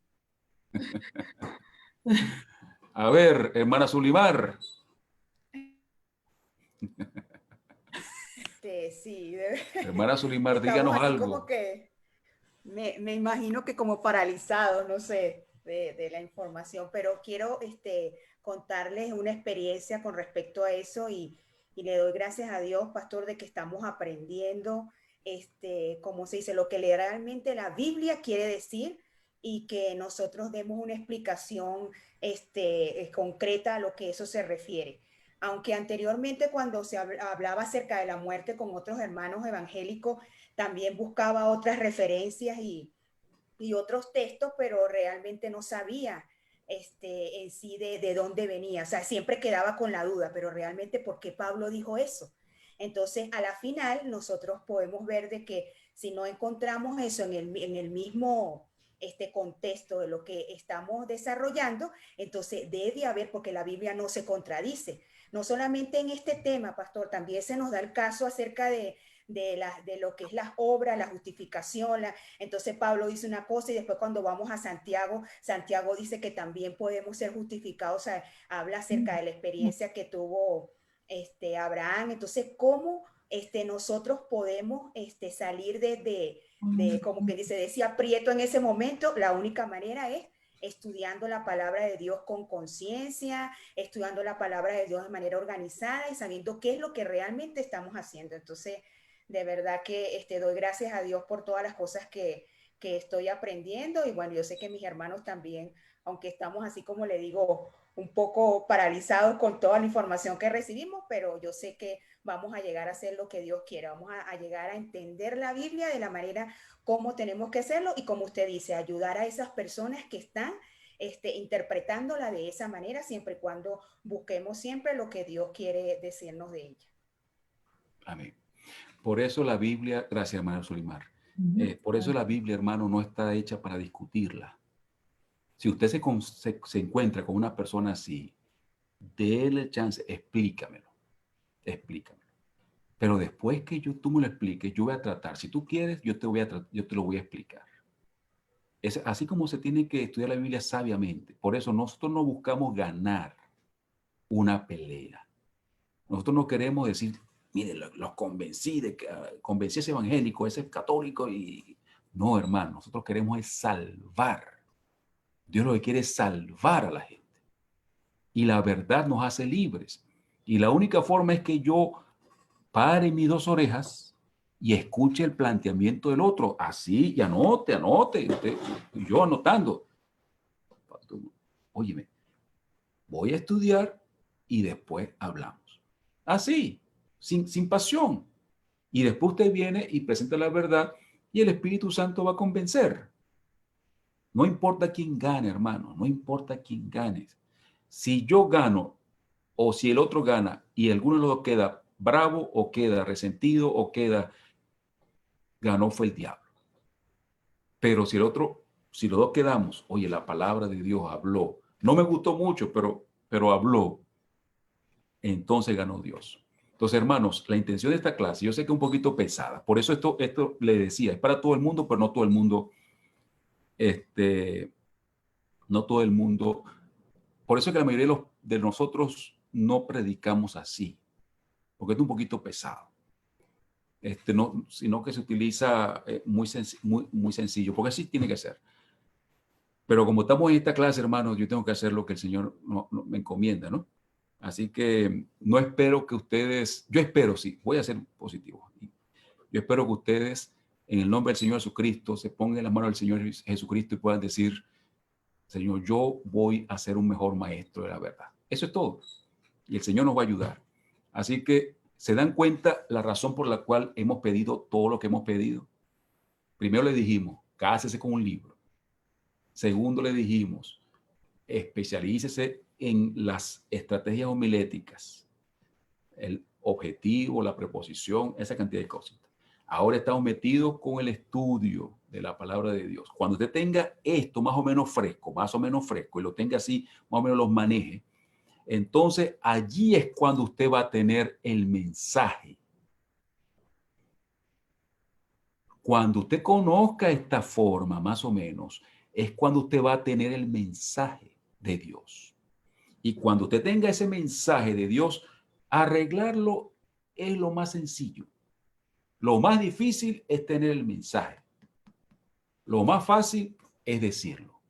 A ver, hermana Zulimar. Sí, Hermana Zulimar, estamos díganos así algo. como que me imagino que como paralizados, no sé, de la información, pero quiero contarles una experiencia con respecto a eso y le doy gracias a Dios, pastor, de que estamos aprendiendo, como se dice, lo que realmente la Biblia quiere decir y que nosotros demos una explicación concreta a lo que eso se refiere. Aunque anteriormente cuando se hablaba acerca de la muerte con otros hermanos evangélicos, también buscaba otras referencias y otros textos, pero realmente no sabía en sí de dónde venía. O sea, siempre quedaba con la duda, pero realmente por qué Pablo dijo eso. Entonces, a la final, nosotros podemos ver de que si no encontramos eso en el mismo contexto de lo que estamos desarrollando, entonces debe haber, porque la Biblia no se contradice. No solamente en este tema, pastor, también se nos da el caso acerca de lo que es las obras, la justificación. Entonces Pablo dice una cosa y después cuando vamos a Santiago, Santiago dice que también podemos ser justificados. O sea, habla acerca de la experiencia que tuvo Abraham. Entonces, ¿cómo nosotros podemos salir como que se decía, aprieto en ese momento? La única manera es estudiando la palabra de Dios con conciencia, estudiando la palabra de Dios de manera organizada y sabiendo qué es lo que realmente estamos haciendo. Entonces, de verdad que doy gracias a Dios por todas las cosas que estoy aprendiendo y bueno, yo sé que mis hermanos también, aunque estamos así como le digo, un poco paralizados con toda la información que recibimos, pero yo sé que vamos a llegar a hacer lo que Dios quiera, vamos a llegar a entender la Biblia de la manera como tenemos que hacerlo y como usted dice, ayudar a esas personas que están interpretándola de esa manera, siempre y cuando busquemos siempre lo que Dios quiere decirnos de ella. Amén. Por eso la Biblia, gracias hermano Solimar, por eso la Biblia, hermano, no está hecha para discutirla. Si usted se encuentra con una persona así, déle chance, explícamelo. Pero después que tú me lo expliques, yo voy a tratar. Si tú quieres, yo te lo voy a explicar. Es así como se tiene que estudiar la Biblia sabiamente. Por eso nosotros no buscamos ganar una pelea. Nosotros no queremos decir, mire, los convencí convencí a ese evangélico, a ese católico y... No, hermano, nosotros queremos es salvar. Dios lo que quiere es salvar a la gente. Y la verdad nos hace libres. Y la única forma es que yo pare mis dos orejas y escuche el planteamiento del otro. Así, y anote. Yo anotando. Óyeme, voy a estudiar y después hablamos. Así, sin pasión. Y después usted viene y presenta la verdad y el Espíritu Santo va a convencer. No importa quién gane, hermano, no importa quién gane. Si yo gano o si el otro gana y alguno de los dos queda bravo o queda resentido o ganó fue el diablo. Pero si los dos quedamos, oye, la palabra de Dios habló, no me gustó mucho, pero habló, entonces ganó Dios. Entonces, hermanos, la intención de esta clase, yo sé que es un poquito pesada, por eso esto le decía, es para todo el mundo, pero no todo el mundo, no todo el mundo, por eso es que la mayoría de nosotros no predicamos así, porque es un poquito pesado. No, sino que se utiliza muy sencillo, porque así tiene que ser. Pero como estamos en esta clase, hermanos, yo tengo que hacer lo que el Señor me encomienda, ¿no? Así que no espero que ustedes, yo espero, sí, voy a ser positivo. Yo espero que ustedes, en el nombre del Señor Jesucristo, se pongan en las manos del Señor Jesucristo y puedan decir, Señor, yo voy a ser un mejor maestro de la verdad. Eso es todo. Y el Señor nos va a ayudar. Así que se dan cuenta la razón por la cual hemos pedido todo lo que hemos pedido. Primero le dijimos, cásese con un libro. Segundo le dijimos, especialícese en las estrategias homiléticas, el objetivo, la preposición, esa cantidad de cosas. Ahora estamos metidos con el estudio de la palabra de Dios. Cuando usted tenga esto más o menos fresco, y lo tenga así, más o menos los maneje, Entonces, allí es cuando usted va a tener el mensaje. Cuando usted conozca esta forma, más o menos, es cuando usted va a tener el mensaje de Dios. Y cuando usted tenga ese mensaje de Dios, arreglarlo es lo más sencillo. Lo más difícil es tener el mensaje. Lo más fácil es decirlo.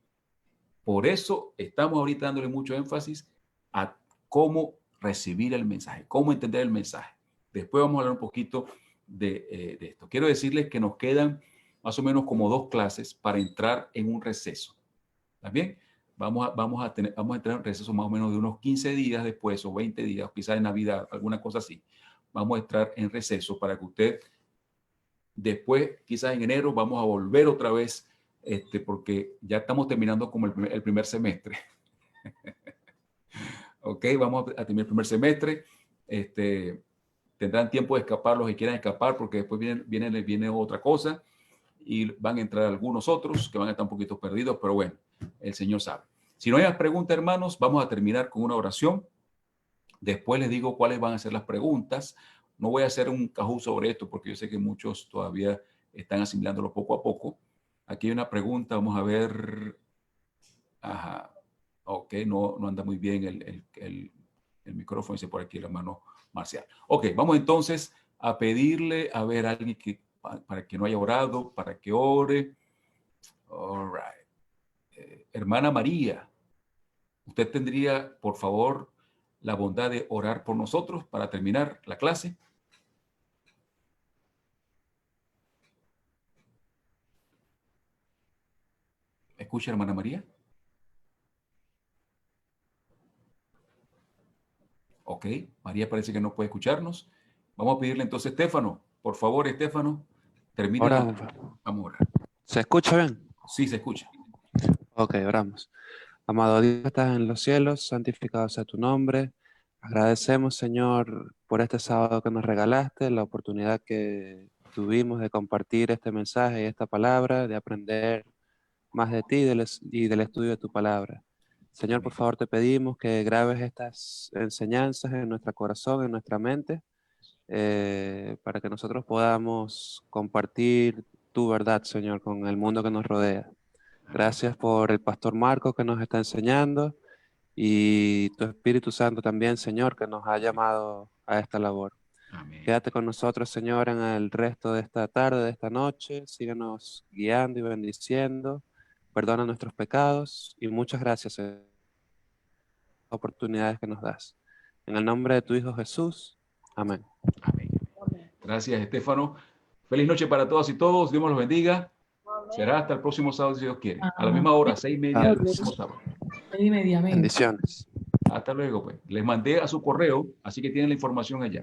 Por eso estamos ahorita dándole mucho énfasis a cómo recibir el mensaje, cómo entender el mensaje. Después vamos a hablar un poquito de esto. Quiero decirles que nos quedan más o menos como 2 clases para entrar en un receso. ¿Está bien? Vamos a entrar en receso más o menos de unos 15 días después o 20 días, quizás en Navidad, alguna cosa así. Vamos a entrar en receso para que usted después, quizás en enero, vamos a volver otra vez, porque ya estamos terminando como el primer semestre. Ok, vamos a terminar el primer semestre. Tendrán tiempo de escapar los que quieran escapar, porque después viene otra cosa y van a entrar algunos otros que van a estar un poquito perdidos, pero bueno, el Señor sabe. Si no hay más preguntas, hermanos, vamos a terminar con una oración. Después les digo cuáles van a ser las preguntas. No voy a hacer un cajú sobre esto porque yo sé que muchos todavía están asimilándolo poco a poco. Aquí hay una pregunta, vamos a ver. Ajá, ok, no anda muy bien el micrófono, dice por aquí el hermano Marcial. Ok, vamos entonces a pedirle a ver a alguien para que no haya orado, para que ore. All right. Hermana María, ¿usted tendría, por favor, la bondad de orar por nosotros para terminar la clase? ¿Escucha, hermana María? Ok, María parece que no puede escucharnos. Vamos a pedirle entonces, Estefano, por favor, Estefano, termine. Ahora, vamos a orar. ¿se escucha bien? Sí, se escucha. Ok, oramos. Amado Dios, que estás en los cielos, santificado sea tu nombre. Agradecemos, Señor, por este sábado que nos regalaste, la oportunidad que tuvimos de compartir este mensaje y esta palabra, de aprender más de ti y del estudio de tu palabra. Señor, por favor, te pedimos que grabes estas enseñanzas en nuestro corazón, en nuestra mente, para que nosotros podamos compartir tu verdad, Señor, con el mundo que nos rodea. Gracias por el pastor Marco que nos está enseñando y tu Espíritu Santo también, Señor, que nos ha llamado a esta labor. Amén. Quédate con nosotros, Señor, en el resto de esta tarde, de esta noche. Síguenos guiando y bendiciendo. Perdona nuestros pecados y muchas gracias por las oportunidades que nos das. En el nombre de tu Hijo Jesús. Amén. Amén. Gracias, Estefano. Feliz noche para todas y todos. Dios los bendiga. Será hasta el próximo sábado, si Dios quiere. A la misma hora, 6:30 el próximo sábado. 6:30, amén. Bendiciones. Hasta luego, pues. Les mandé a su correo, así que tienen la información allá.